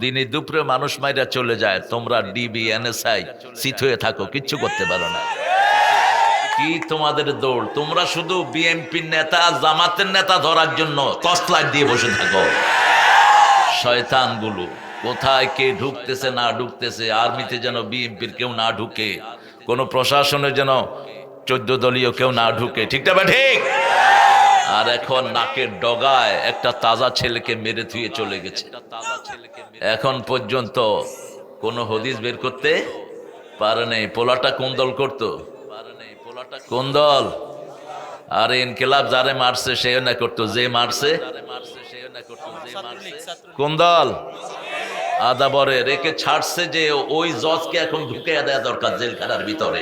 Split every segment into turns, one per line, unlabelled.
দিনে দুপুরে মানুষ মাইরা চলে যায়, তোমরা ডিবি এনএসআই সিট হয়ে থাকো, কিচ্ছু করতে পারো না। কি তোমাদের দৌড়? তোমরা শুধু বিএনপির নেতা জামাতের নেতা ধরার জন্য টর্চলাইট দিয়ে বসে থাকো। শয়তানগুলো কোথায় কে ঢুকতেছে না ঢুকতেছে, আর্মিতে যেন বিএনপির কেউ না ঢুকে, কোন প্রশাসনে যেন 14 দলীয় কেউ না ঢুকে, ঠিক না? ঠিক। আর এখন নাকের ডগায় একটা তাজা ছেলেকে মেরে ধুয়ে চলে গেছে। এখন পর্যন্ত কোনো হদিস বের করতে পারে নাই। পোলাটা কোন দল করতো? কোন দল? আর ইনকিলাব যারে মারছে সে না করতো, যে মারছে কোন দল? আদা বরে রেখে ছাড়ছে যে ওই জজকে এখন ঢুকে দেওয়া দরকার জেলখানার ভিতরে।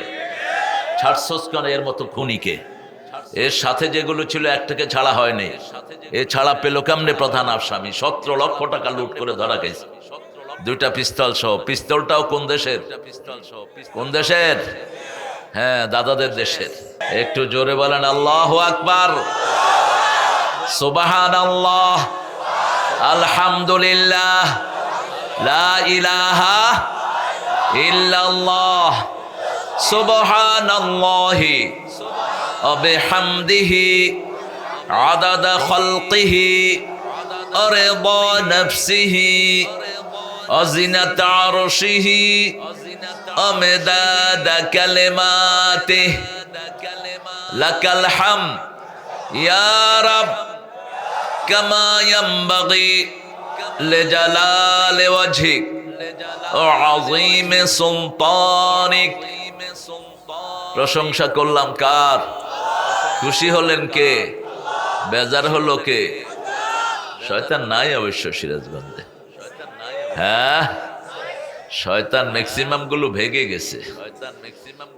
ছাড়ছস কেন এর মতো খুনিকে? এর সাথে যেগুলো ছিল একটাকে ছাড়া হয়নি। এ ছাড়া পেল কেমনে প্রধান আসামি? 17 লক্ষ টাকা লুট করে ধরা গেছে, 2টা পিস্তল সহ। পিস্তলটাও কোন দেশের? কোন দেশের? হ্যাঁ, দাদাদের দেশের। একটু জোরে বলেন আল্লাহু আকবার, সুবহানাল্লাহ, আলহামদুলিল্লাহ, লা ইলাহা ইল্লাল্লাহ, সুবহানাল্লাহি ওয়া বিহামদিহি আদাদা খালকিহি ওয়া রিদা নাফসিহি ওয়া জিনাতা আরশিহি ওয়া মিদাদা কালিমাতিহি লাকাল হামদ ইয়া রাব কামা ইয়ানবাগি লিজালালি ওয়াজহিক ওয়া আযীমি সুলতানিক। প্রশংসা করলাম কার? খুশি হলেন কে? বেজার হলো কে? শয়তান নাই অবশ্য সিরাজগঞ্জে। হ্যাঁ, শয়তান ম্যাক্সিমাম গুলো ভেগে গেছে।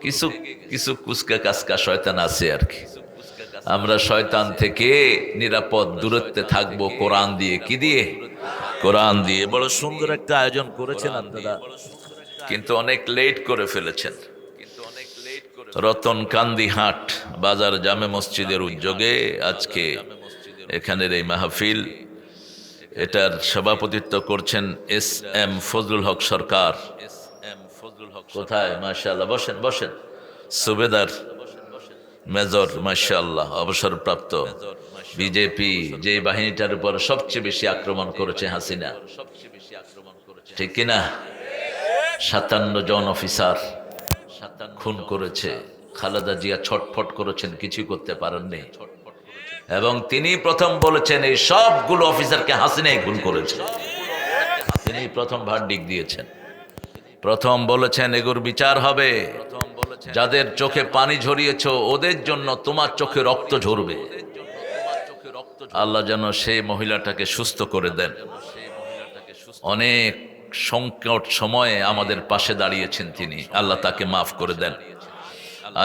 কিছু কিছু কুচকা কাচকা শয়তান আছে আর কি। আমরা শয়তান থেকে নিরাপদ দূরত্বে থাকবো কোরআন দিয়ে। কি দিয়ে? কোরআন দিয়ে। বড় সুন্দর একটা আয়োজন করেছেন আপনারা, কিন্তু অনেক লেট করে ফেলেছেন। রতন কান্দি হাট বাজার জামে মসজিদের উদ্যোগে আজকে এখানের এই মাহফিল, এটার সভাপতিত্ব করছেন এস.এম. ফজলুল হক সরকার। কোথায়? মাশাআল্লাহ, বসেন বসেন। সুবেদার মেজর, মাশাআল্লাহ, অবসরপ্রাপ্ত। বিজেপি যে বাহিনীটার উপর সবচেয়ে বেশি আক্রমণ করেছে হাসিনা, ঠিক কিনা? 57 জন অফিসার খুন করেছে। খালেদা জিয়া ছটফট করেছেন, কিছুই করতে পারেননি। এবং তিনি প্রথম বলেছেন এই সবগুলো অফিসারকে হাসিনাই খুন করেছে। তিনি প্রথম ভার্ডিক্ট দিয়েছেন, প্রথম বলেছেন এগুর বিচার হবে। যাদের চোখে পানি ঝরিয়েছ ওদের জন্য তোমার চোখে রক্ত ঝরবে। আল্লাহ যেন সেই মহিলাটাকে সুস্থ করে দেন। অনেক সংকট সময়ে আমাদের পাশে দাঁড়িয়েছেন তিনি, আল্লাহ তাকে মাফ করে দেন।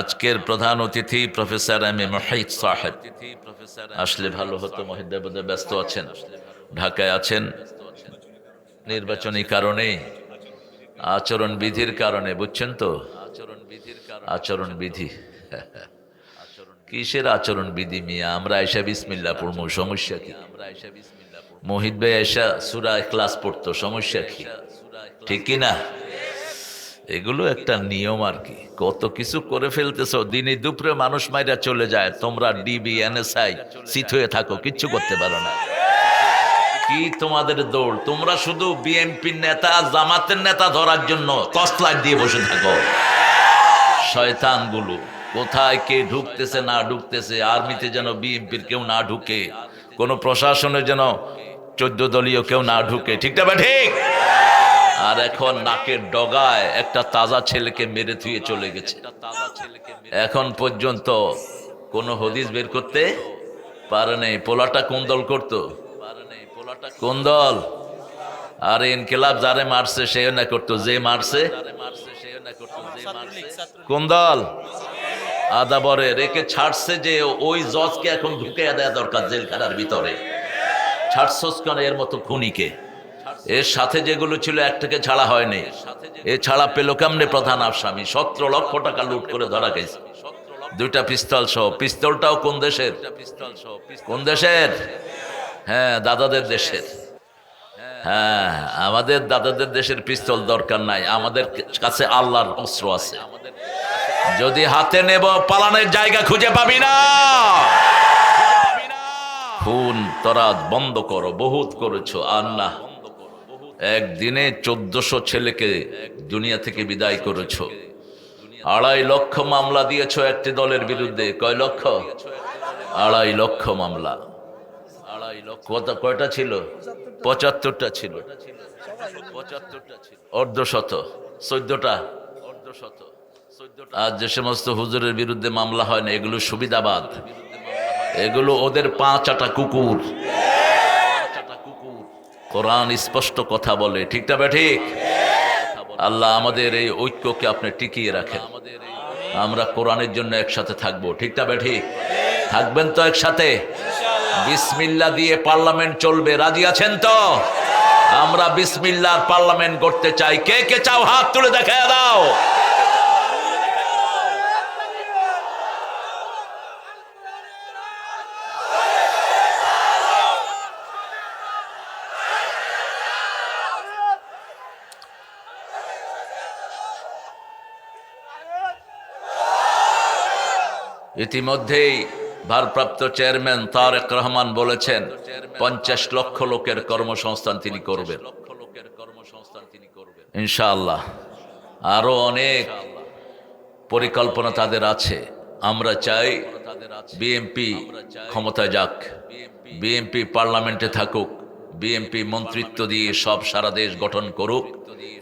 আজকের প্রধান অতিথি প্রফেসর এম.এ. মুহিত সাহেব আসলে ভালো হতো। মুহিত বোধহয় ব্যস্ত আছেন, ঢাকায় আছেন। নির্বাচনী কারণে, আচরণ বিধির কারণে, বুঝছেন তো? আচরণ বিধি। কিসের আচরণ বিধি মিয়া? আমরা আয়েশা বিসমিল্লাহ পড়বো, সমস্যা কি? মোহিত ভাই আয়েশা সূরা ইখলাস পড়তো, সমস্যা কি? ঠিক কি না? এগুলো একটা নিয়ম আর কি। কত কিছু করে ফেলতেছ, দিনে দুপুরে মানুষ মাইরা চলে যায়, তোমরা ডিবি এনএসআই সিট হয়ে থাকো, কিচ্ছু করতে পারো না। কি তোমাদের দৌড়? তোমরা শুধু বিএনপির নেতা জামাতের নেতা ধরার জন্য টর্চলাইট দিয়ে বসে থাকো। শয়তানগুলো কোথায় কে ঢুকতেছে না ঢুকতেছে, আর্মিতে যেন বিএনপির কেউ না ঢুকে, কোন প্রশাসনে যেন 14 দলীয় কেউ না ঢুকে, ঠিক না? ঠিক। আর এখন নাকের ডগায় একটা তাজা ছেলেকে মেরে ধুয়ে চলে গেছে। এখন পর্যন্ত কোনো হদিস বের করতে পারে নাই। পোলাটা কোন দল করতো? কোন দল? আর ইনকিলাব যারে মারছে সে না করতো, যে মারছে কোন দল? আদা বরে রেখে ছাড়ছে যে ওই জজকে এখন ঢুকে দেওয়া দরকার জেলখানার ভিতরে। ছাড়ছস কেন এর মতো খুনিকে? এর সাথে যেগুলো ছিল একটাকে ছাড়া হয়নি। এ ছাড়া পেল কেমনে প্রধান আসামি? 17 লক্ষ টাকা লুট করে ধরা গেছে, 2টা পিস্তল সহ। পিস্তলটাও কোন দেশের? কোন দেশের? হ্যাঁ, দাদাদের দেশের। হ্যাঁ, আমাদের দাদাদের দেশের পিস্তল দরকার নাই, আমাদের কাছে আল্লাহর অস্ত্র আছে। যদি হাতে নেব পালানোর জায়গা খুঁজে পাবি না। খুন তরাদ বন্ধ করো, বহুত করেছো আর না। একদিনে 1400 ছেলেকে দুনিয়া থেকে বিদায় করেছো। 2.5 লক্ষ মামলা দিয়েছো একটি দলের বিরুদ্ধে। কয় লক্ষ? 2.5 লক্ষ মামলা। 2.5 লক্ষ কয়টা ছিল? 75টা ছিল। 75টা ছিল, অর্ধশত, 14টা। আর যে সমস্ত হুজুরের বিরুদ্ধে মামলা হয় না, এগুলো সুবিধাবাদ, এগুলো ওদের 5 আটা কুকুর। কোরআন স্পষ্ট কথা বলে, ঠিক না ঠিক? আল্লাহ আমাদের এই ঐক্যকে আপনি টিকিয়ে রাখেন। আমরা কোরআনের জন্য একসাথে থাকবো, ঠিক না ঠিক? থাকবেন তো একসাথে? বিসমিল্লাহ দিয়ে পার্লামেন্ট চলবে, রাজি আছেন তো? আমরা বিসমিল্লাহর পার্লামেন্ট করতে চাই। কে কে চাও হাত তুলে দেখায় দাও। ইতিমধ্যেই ভারপ্রাপ্ত চেয়ারম্যান তারেক রহমান বলেছেন 50 লক্ষ লোকের কর্মসংস্থান তিনি করবেন ইনশাআল্লাহ। আরো অনেক পরিকল্পনা তাদের আছে। আমরা চাই বিএনপি ক্ষমতায় যাক, বিএনপি পার্লামেন্টে থাকুক, বিএনপি মন্ত্রিত্ব দিয়ে সব সারা দেশ গঠন করুক,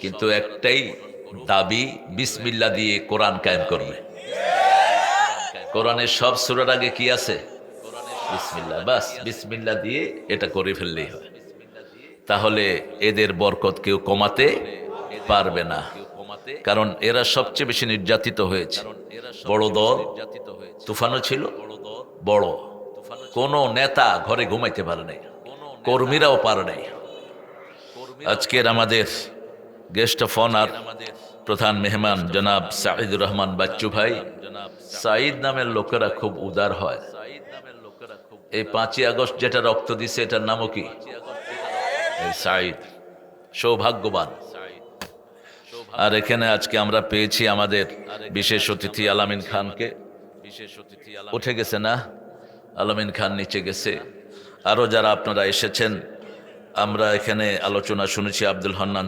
কিন্তু একটাই দাবি, বিসমিল্লাহ দিয়ে কোরআন কায়েম করবে। কোরআনের সব সূরার আগে কি আছে? বিসমিল্লাহ। বাস বিসমিল্লাহ দিয়ে এটা করে ফেললেই হয়। তাহলে এদের বরকত কেউ কমাতে পারবে না, কারণ এরা সবচেয়ে বেশি নির্যাতিত হয়েছে। বড় দল, তুফানও ছিল বড়, কোন নেতা ঘরে ঘুমাইতে পারে নাই, কর্মীরাও পারে নাই। আজকের আমাদের গেস্ট অফ অনার প্রধান মেহমান জনাব সাঈদুর রহমান বাচ্চু ভাই। সাঈদ নামের লোকেরা খুব উদার হয়। এই 5ই আগস্ট যেটা রক্ত দিছে এটার নামও কি? সাঈদ, সৌভাগ্যবান। আর এখানে আজকে আমরা পেয়েছি আমাদের বিশেষ অতিথি আলামিন খানকে। উঠে গেছে না? আলামিন খান নিচে গেছে। আরো যারা আপনারা এসেছেন, আমরা এখানে আলোচনা শুনেছি। আব্দুল হান্নান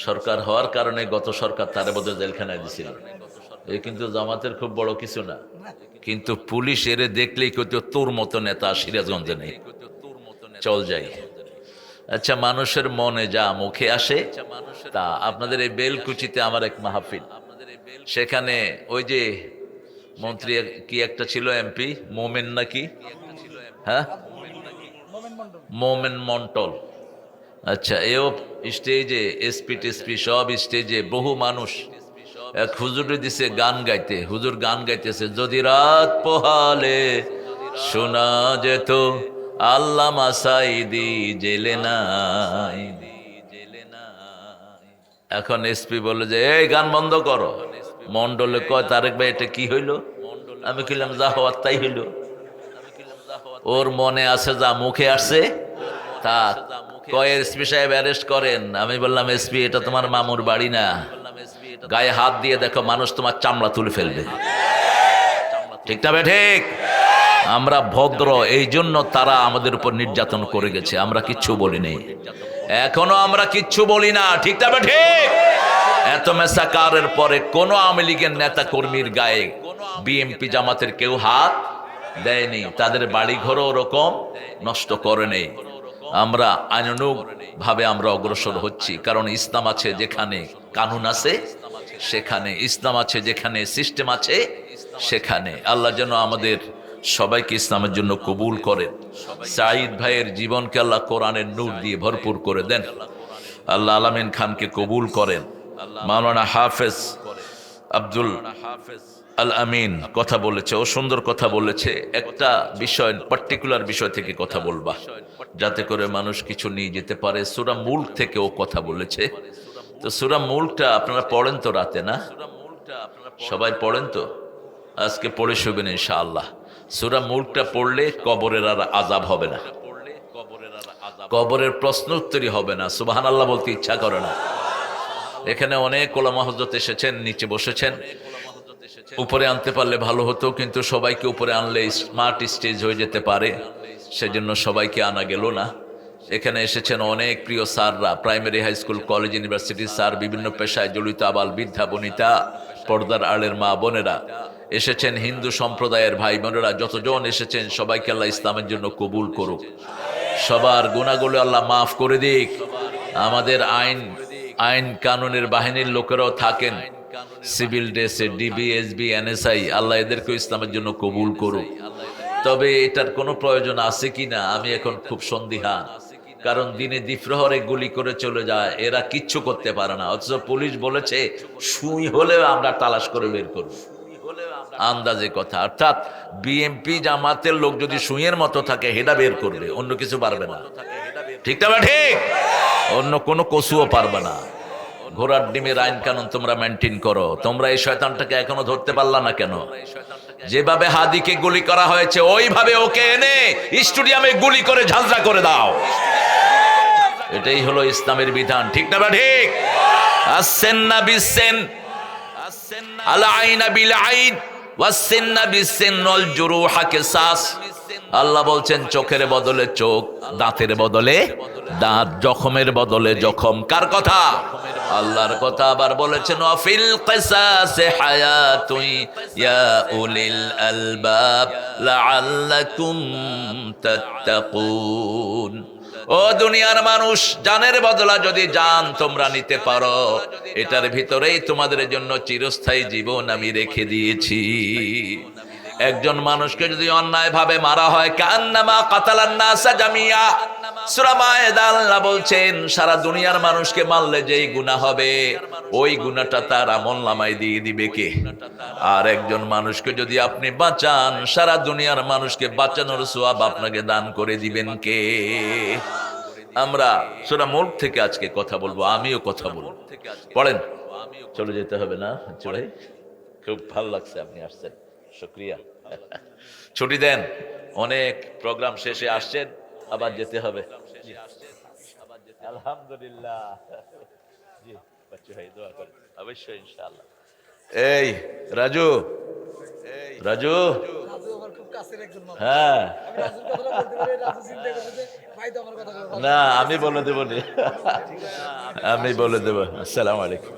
সরকার হওয়ার কারণে গত সরকার তারে বোধহয় জেলখানায় দিছিল। এই কিন্তু জামাতের খুব বড় কিছু না, কিন্তু পুলিশ এরে দেখলেই কত তোর মতো নেতা সিরাজগঞ্জে নেই, চল যাই। আচ্ছা, মানুষের মনে যা মুখে আসে তা। আপনাদের এই বেলকুচিতে আমার এক মাহফিল, সেখানে ওই যে মন্ত্রী কি একটা ছিল, এমপি মোমেন নাকি, হ্যাঁ মোমেন মন্ডল। আচ্ছা, এও স্টেজে এসপি টেসপি সব স্টেজে, বহু মানুষ। এক হুজুরে দিছে গান গাইতে, হুজুর গান গাইতেছে, যদি রাত পোহালে শোনা যেত আল্লামা সাঈদী জেলে নাই। এখন এসপি বলে যে এই গান বন্ধ করো। মন্ডলে কয়, তারেক ভাই এটা কি হইল? আমি কইলাম যা হওয়ার তাই হইল। ওর মনে আছে যা মুখে আসছে তা। কয় এসপি সাহেব অ্যারেস্ট করেন। আমি বললাম এসপি এটা তোমার মামুর বাড়ি না, গায়ে হাত দিয়ে দেখো মানুষ তোমার চামড়া তুলে ফেলবে, ঠিক না ঠিক? আমরা ভদ্র, এই জন্য তারা আমাদের উপর নির্যাতন করে গেছে, আমরা কিচ্ছু বলি নাই, এখনো আমরা কিচ্ছু বলি না, ঠিক না ঠিক? এত মেসাকারের পরে কোন আওয়ামী লীগের নেতা কর্মীর গায়ে বিএনপি জামাতের কেউ হাত দেয়নি, তাদের বাড়ি ঘরও ওরকম নষ্ট করে নেই। আমরা আইনানুগ ভাবে আমরা অগ্রসর হচ্ছি, কারণ ইসলাম আছে যেখানে কানুন আছে সেখানে, ইসলাম আছে যেখানে সিস্টেম আছে সেখানে। আল্লাহ যেন আমাদের সবাইকে ইসলামের জন্য কবুল করেন। সাঈদ ভাইয়ের জীবনকে আল্লাহ কোরআনের নূর দিয়ে ভরপুর করে দেন। আল্লাহ আলামিন খানকে কবুল করেন। মাওলানা হাফেজ আব্দুল আল আমিন কথা বলেছে, ও সুন্দর কথা বলেছে। একটা বিষয়, পার্টিকুলার বিষয় থেকে কথা বলবা, যাতে করে মানুষ কিছু নিয়ে যেতে পারে। সূরা মুলক থেকে ও কথা বলেছে। তো সূরা মুলকটা আপনারা পড়েন তো রাতে, না সবাই পড়েন তো? আজকে পড়ে শুবেন ইনশাআল্লাহ। সূরা মুলকটা পড়লে কবরের আর আযাব হবে না। কবরের প্রশ্ন উত্তরই হবে না, সুবহানাল্লাহ বলতে ইচ্ছা করে না। এখানে অনেক ওলামা হযরত এসেছেন, নিচে বসেছেন, উপরে আনতে পারলে ভালো হতো, কিন্তু সবাইকে উপরে আনলে স্মার্ট স্টেজ হয়ে যেতে পারে, সেজন্য সবাইকে আনা গেল না। এখানে এসেছেন অনেক প্রিয় স্যাররা, primary, high school, college, university sir, বিভিন্ন পেশায় জড়িত আবাল বৃদ্ধা বনিতা, পর্দার আড়ের মা বোনেরা এসেছেন, হিন্দু সম্প্রদায়ের ভাই বোনেরা যতজন এসেছেন, সবাইকে আল্লাহ ইসলামের জন্য কবুল করুক, সবার গুনাহগুলো আল্লাহ মাফ করে দিক। আমাদের আইন কানুনের বাহিনীর লোকেরাও থাকেন, সিভিল ড্রেসে, ডিবি, এসবি, এনএসআই, আল্লাহ এদেরকেও ইসলামের জন্য কবুল করুক। তবে এটার কোনো প্রয়োজন আছে কিনা আমি এখন খুব সন্দিহান, কারণ দিনে দ্বিপ্রহরে গুলি করে চলে যায়, এরা কিচ্ছু করতে পারে না, অথচ পুলিশ বলেছে সুই হলেও আমরা তালাশ করে বের করব। আন্দাজে কথা, অর্থাৎ বিএমপি জামাতের লোক যদি সুইয়ের মতো থাকে হেডা বের করবে, অন্য কিছু পারবে না। ঠিক না ঠিক? অন্য কোনো কসুও পারবে না। ঘোড়ার ডিমের আইন কানুন তোমরা মেনটেন করো। তোমরা এই শয়তানটাকে এখনো ধরতে পারলা না কেন? যেভাবে হাদিকে গুলি করা হয়েছে ওইভাবে ওকে এনে স্টেডিয়ামে গুলি করে ঝাঁঝরা করে দাও। এটাই হলো ইসলামের বিধান। ঠিক না ঠিক? আসেন্না বিসেন, আল আইনা বিল আইন, ওয়াসিন্না বিসিন, ওয়াল জুরুহা কিসাস। আল্লাহ বলছেন চোখের বদলে চোখ, দাঁতের বদলে দাঁত, জখমের বদলে জখম। কার কথা? আল্লাহর কথা। আবার বলেছেন ওয়াফিল কিসাসে হায়াতুন ইয়া উলিল আলবাব লাআল্লাকুম তাত্তাকুন। ও দুনিয়ার মানুষ, জানের বদলা যদি জান তোমরা নিতে পারো, এটার ভিতরেই তোমাদের জন্য চিরস্থায়ী জীবন আমি রেখে দিয়েছি। একজন মানুষকে যদি অন্যায় ভাবে মারা হয়, কান্নামা কাতালান নাসা জামিয়া, সূরা মায়েদা আল্লাহ বলছেন সারা দুনিয়ার মানুষকে মারলে যেই গুনাহ হবে ওই গুনাহটা তার আমলনামায় দিয়ে দিবে কে? আর একজন মানুষকে যদি আপনি বাঁচান, সারা দুনিয়ার মানুষকে বাঁচানোর সওয়াব আপনাকে দান করে দিবেন কে? আমরা সূরা মুলক থেকে আজকে কথা বলবো, আমিও কথা বলবো। পড়েন। চলে যেতে হবে না? চলে, খুব ভালো লাগছে আপনি আসছেন, শুকরিয়া। ছুটি দেন, অনেক প্রোগ্রাম শেষে আসছেন, আবার যেতে হবে। আলহামদুলিল্লাহ, জি বাচ্চু ভাই দোয়া করেন অবশ্যই ইনশাআল্লাহ। এই রাজু, রাজু আমার খুব কাছের একজন মানুষ। হ্যাঁ, আমি রাজুর কথাটা বলতে পারি, রাজু চিন্তা করতে যে ভাই তো আমার কথা বলবে না, আমি বলে দেব নি, আমি বলে দেব। আসসালামু আলাইকুম।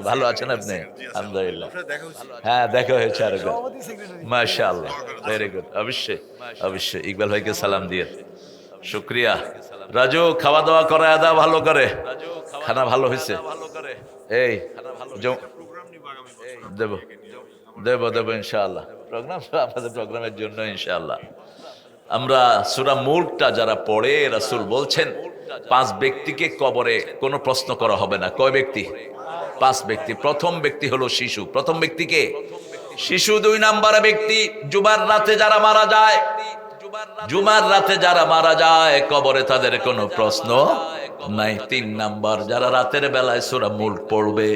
ভালো আছেন আপনি? আলহামদুলিল্লাহ, হ্যাঁ দেখা হয়েছে আর মাশাআল্লাহ, ভেরি গুড। অবশ্যই অবশ্যই ইকবাল ভাইকে সালাম দিয়ে শুকরিয়া। রাজু খাওয়া দাওয়া করে আদা ভালো করে, খানা ভালো হয়েছে। এই দেব দেব দেব ইনশাআল্লাহ, প্রোগ্রাম আপনাদের প্রোগ্রামের জন্য ইনশাআল্লাহ। আমরা সূরা মুলকটা যারা পড়ে, রাসূল বলছেন 5 ব্যক্তিকে কবরে কোনো প্রশ্ন করা হবে না। কয় ব্যক্তি? 5 ব্যক্তি। প্রথম ব্যক্তি হলো শিশু। প্রথম ব্যক্তিকে শিশু। 2 নম্বরে ব্যক্তি জুমার রাতে যারা মারা যায়, জুমার রাতে যারা মারা যায় কবরে তাদের কোনো প্রশ্ন নাই। 3 নাম্বার যারা রাতের বেলায় সূরা মুলক পড়বে,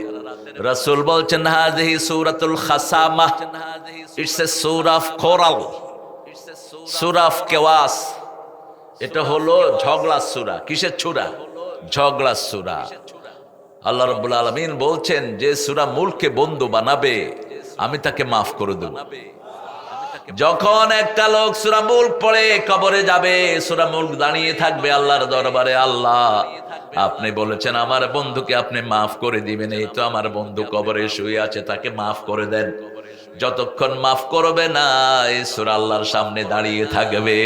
রাসূল বলছেন হাযিহি সূরাতুল খাসামাহ, ইটস এ সূরা অফ কোরাল, সূরা অফ কেওয়াস। এটা হলো ঝগড়ার সূরা। কিসের সূরা? ঝগড়ার সূরা। আল্লাহ রাব্বুল আলামিন বলছেন যে সূরা মুলককে বন্ধু বানাবে আমি তাকে মাফ করে দেব। যখন একটা লোক সূরা মুলক পড়ে কবরে যাবে, সূরা মুলক দাঁড়িয়ে থাকবে আল্লাহর দরবারে, আল্লাহ আপনি বলেছেন আমার বন্ধুকে আপনি মাফ করে দিবেন, এই তো আমার বন্ধু কবরে শুয়ে আছে, তাকে মাফ করে দেন। যতক্ষণ মাফ করবে না এই সূরা আল্লাহর সামনে দাঁড়িয়ে থাকবে।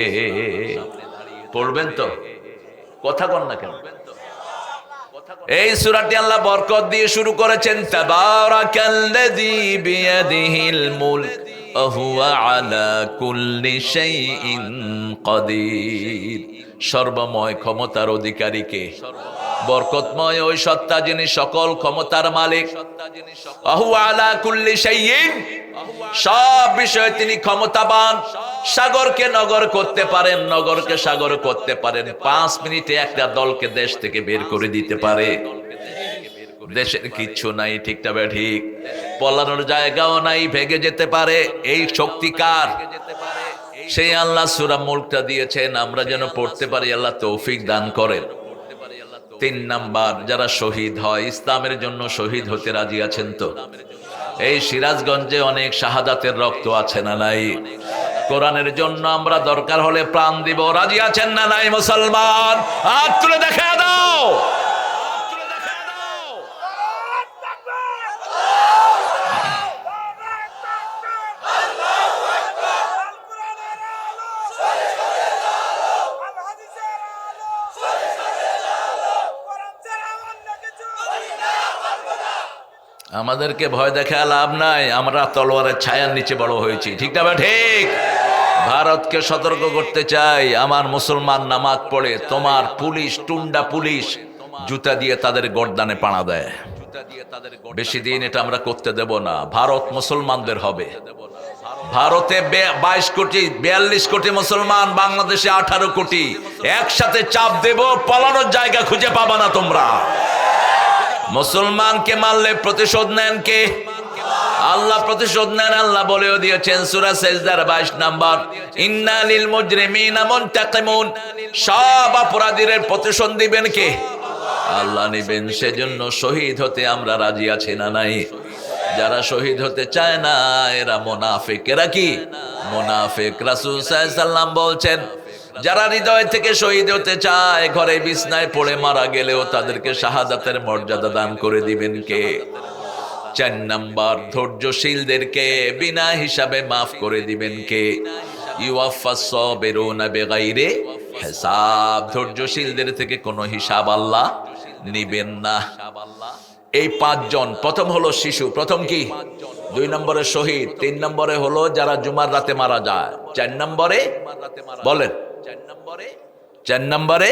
পড়বেন তো? কথা কন না কেন? এই সূরাটি আল্লাহ বরকত দিয়ে শুরু করেছেন, তাবারাকাল্লাযী বিয়াদিহিল মুলক ওয়া হুয়া আলা কুল্লি শাইইন কাদির। সর্বময় ক্ষমতার অধিকারী কে? বরকতময় ওই সত্তা যিনি সকল ক্ষমতার মালিক। ওয়া হুয়া আলা কুল্লি শাইইন, সব বিষয়ে তিনি ক্ষমতাবান। সাগরকে নগর করতে পারেন, নগরকে সাগর করতে পারেন। 5 মিনিটে একটা দলকে দেশ থেকে বের করে দিতে পারে। দেশের কিচ্ছু নাই, ঠিক না ঠিক? পলানোর জায়গাও নাই, ভেগে যেতে পারে। এই শক্তি কার? সেই আল্লাহ সূরা মুলকটা দিয়েছেন আমরা যেন পড়তে পারি, আল্লাহ তৌফিক দান করেন। 3 নাম্বার, যারা শহীদ হয় ইসলামের জন্য শহীদ হতে রাজি আছেন তো? এই সিরাজগঞ্জে অনেক শাহাদাতের রক্ত আছে না নাই? কোরআনের জন্য আমরা দরকার হলে প্রাণ দিব, রাজি আছেন না নাই মুসলমান? হাত তুলে দেখা দাও। আমাদেরকে ভয় দেখা লাভ নাই, আমরা তলোয়ারের ছায়ার নিচে বড় হয়েছি, ঠিক না? ঠিক। ভারতকে সতর্ক করতে চাই, আমার মুসলমান নামাজ পড়ে তোমার পুলিশ, টুন্ডা পুলিশ জুতা দিয়ে তাদের গর্দানে পাড়া দেয়। বেশি দিন এটা আমরা করতে দেব না। ভারত মুসলমানদের হবে। ভারতে 22 কোটি 42 কোটি মুসলমান, বাংলাদেশে 18 কোটি। একসাথে চাপ দেব, পালানোর জায়গা খুঁজে পাবা না তোমরা। মুসলমানকে মারলে প্রতিশোধ নেন কে? আল্লাহ প্রতিশোধ নেন। আল্লাহ বলেও দিয়েছেন সূরা সেজদার 22 নাম্বার, ইন্না লিল মুজরিমিনা মুনতাকিমুন, সব অপরাধীদের প্রতিশোধ দিবেন কে? আল্লাহ নেবেন। সেজন্য শহীদ হতে আমরা রাজি আছি না নাই? যারা শহীদ হতে চায় না এরা মুনাফিক। এরা কি? মুনাফিক। রাসূল সাল্লাল্লাহু আলাইহি সাল্লাম বলছেন, যারা হৃদয় থেকে শহীদ হতে চায় ঘরে বিছনায় পড়ে মারা গেলেও তাদেরকে শাহাদাতের মর্যাদা দান করে দিবেন কে? 4 নাম্বার, ধৈর্যশীলদেরকে বিনা হিসাবে মাফ করে দিবেন কে? ইউওয়াফাস সাবিরুনা বিগাইরি হিসাব। ধৈর্যশীলদের থেকে কোনো হিসাব আল্লাহ নেবেন না। এই 5 জন, প্রথম হলো শিশু, প্রথম কি? 2 নম্বরে শহীদ, 3 নম্বরে হলো যারা জুমার রাতে মারা যায়, 4 নম্বরে বলেন 4 নম্বরে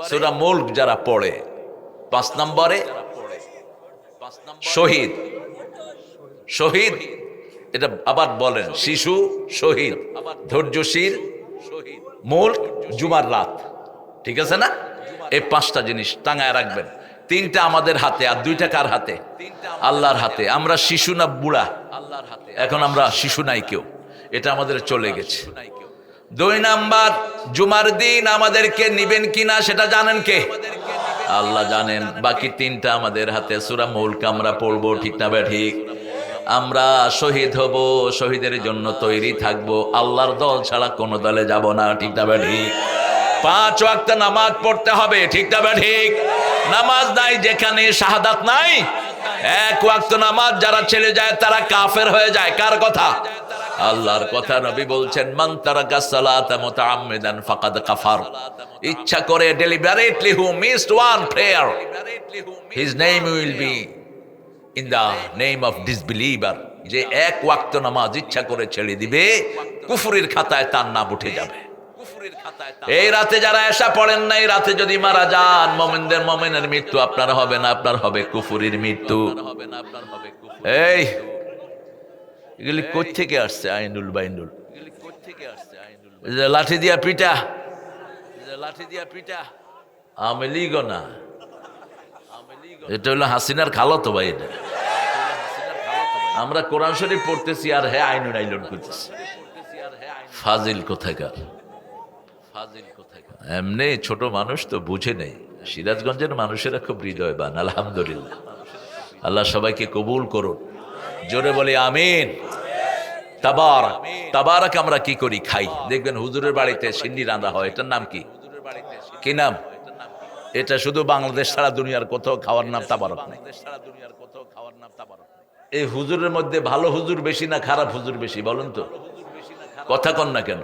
সূরা মুলক যারা পড়ে, 5 নম্বরে শহীদ। শহীদ এটা আবার বলেন, শিশু, শহীদ, ধৈর্যশীল, মুলক, জুমার রাত, ঠিক আছে না? এই 5টা জিনিস টাঙায় রাখবেন। 3টা আমাদের হাতে, আর 2টা কার হাতে? আল্লাহর হাতে। আমরা শিশু না বুড়া? এখন আমরা শিশু নাই কেউ, এটা আমাদের চলে গেছে। 2 নাম্বার, জুমার দিন আমাদেরকে নিবেন কিনা সেটা জানেন কে? আল্লাহ জানেন। বাকি 3টা আমাদের হাতে। সূরা মুলক আমরা পড়বো, ঠিক না? ঠিক। আমরা শহীদ হব, শহীদের জন্য তৈরি থাকবো, আল্লাহর দল ছাড়া কোনো দলে যাব না, ঠিক না? ঠিক। 5 ওয়াক্ত নামাজ পড়তে হবে, ঠিক না? ঠিক। নামাজ নাই যেখানে শাহাদাত নাই। 1 ওয়াক্ত নামাজ যারা ছেড়ে যায় তারা কাফের হয়ে যায়। কার কথা? আল্লাহর কথা। নবী বলছেন, মান তারাকা সালাতা মুতাআম্মিদান ফাকাদ কাফার। ইচ্ছা করে deliberately who missed one prayer, his name will be in the name of disbeliever। যে 1 ওয়াক্ত নামাজ ইচ্ছা করে ছেড়ে দিবে, কুফরের খাতায় তার নাম উঠে যাবে। এই রাতে যারা এশা পড়েন না, এই রাতে যদি মারা যান, মুমিনের মৃত্যু আপনার হবে না, আপনার হবে কুফরের মৃত্যু। এই এগুলি কই থেকে আসছে? আইনুল বাইনুল, লাঠি দিয়া পিটা, আওয়ামী লীগ না, এটা হলো হাসিনার খালাতো ভাই। এটা আমরা কোরআন শরীফ পড়তেছি আর হ্যাঁ আইনুল আইনুল করতেছি। ফাজিল কোথাকার, এমনি ছোট মানুষ তো বুঝে নেই। সিরাজগঞ্জের মানুষেরা খুব হৃদয়বান, আলহামদুলিল্লাহ। আল্লাহ সবাইকে কবুল করুন। জোরে বলি আমিন। তাবারাক, তাবারাক আমরা কি করি? খাই। দেখবেন হুজুরের বাড়িতে সিন্নি রান্না হয়, এটার নাম কি? কি নাম? এটা শুধু বাংলাদেশ ছাড়া দুনিয়ার কোথাও খাওয়ার নাম তাবারাক নাই। এই হুজুরের মধ্যে ভালো হুজুর বেশি না খারাপ হুজুর বেশি? বলুন তো, কথা কন না কেন?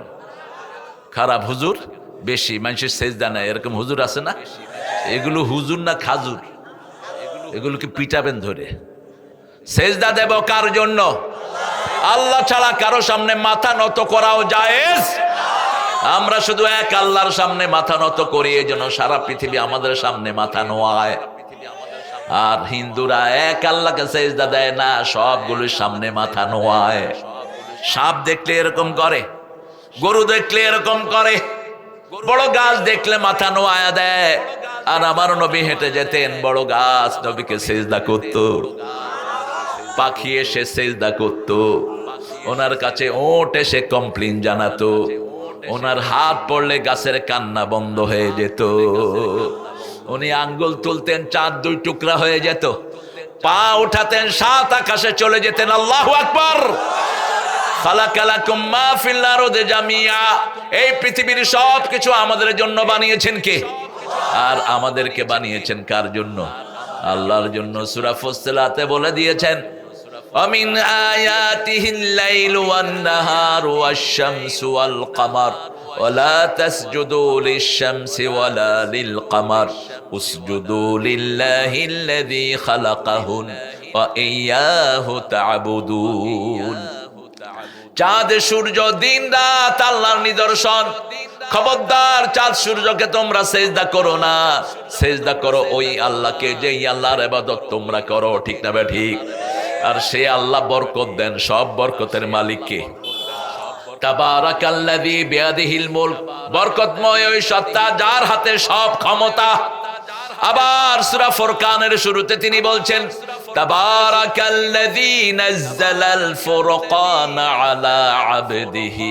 খারাপ হুজুর বেশি, মানুষের সেজদা নাই, এরকম হুজুর আছে না? এগুলো হুজুর না খাজুর? এগুলোকে পিটাবেন ধরে। সেজদা দেব কার জন্য? আল্লাহ ছাড়া কারো সামনে মাথা নত করাও জায়েজ। আমরা শুধু এক আল্লাহর সামনে মাথা নত করি, এই জন্য সারা পৃথিবী আমাদের সামনে মাথা নোয়ায়। আর হিন্দুরা এক আল্লাহকে সেজদা দেয় না, সবগুলোর সামনে মাথা নোয়ায়। সাপ দেখলে এরকম করে, গরু দেখলে এরকম করে, বড় গাছ দেখলে মাথা নোয়া দেয়। আর আমার নবী হেঁটে যেতেন, বড় গাছ নবীকে সেজদা করত, পাখি এসে সেজদা করত। ওনার কাছে ওট এসে কমপ্লেইন জানাতো, ওনার হাত পড়লে গাছের কান্না বন্ধ হয়ে যেত, উনি আঙ্গুল তুলতেন চাঁদ দুই টুকরা হয়ে যেত, পা উঠাতেন সাত আকাশে চলে যেতেন। আল্লাহু আকবার। খালাকালাকুম মা ফিল আরদি জামিয়া, এই পৃথিবীর সব কিছু আমাদের জন্য বানিয়েছেন কে? আর আমাদেরকে বানিয়েছেন কার জন্য? আল্লাহর জন্য। সূরা ফুসসিলাতে বলে দিয়েছেন, আমিন আয়াতিহিল লাইলু ওয়ান নাহারু ওয়াশ-শামসু ওয়াল কামার ওয়ালা তাসজুদু লিশ-শামসি ওয়ালা লিল কামার উসজুদু লিল্লাহিল্লাযী খালাকাহুন ওয়া ইয়্যাহু তা'বুদুন। চাঁদ সূর্য দিন রাত আল্লাহর নিদর্শন। খবরদার চাঁদ সূর্যকে তোমরা সেজদা করো না, সেজদা করো ওই আল্লাহকে যেই আল্লাহর ইবাদত তোমরা করো। ঠিক না বে ঠিক? আর সে আল্লাহ বরকত দেন, সব বরকতের মালিক কে? তাবারাকাল্লাযী বিয়াদিহিল মুলক, বরকতময় ওই সত্তা যার হাতে সব ক্ষমতা। আবার সূরা ফুরকানের শুরুতে তিনি বলছেন, তাবারাকাল্লাযী নাযালাল ফুরকানা আলা আবদিহি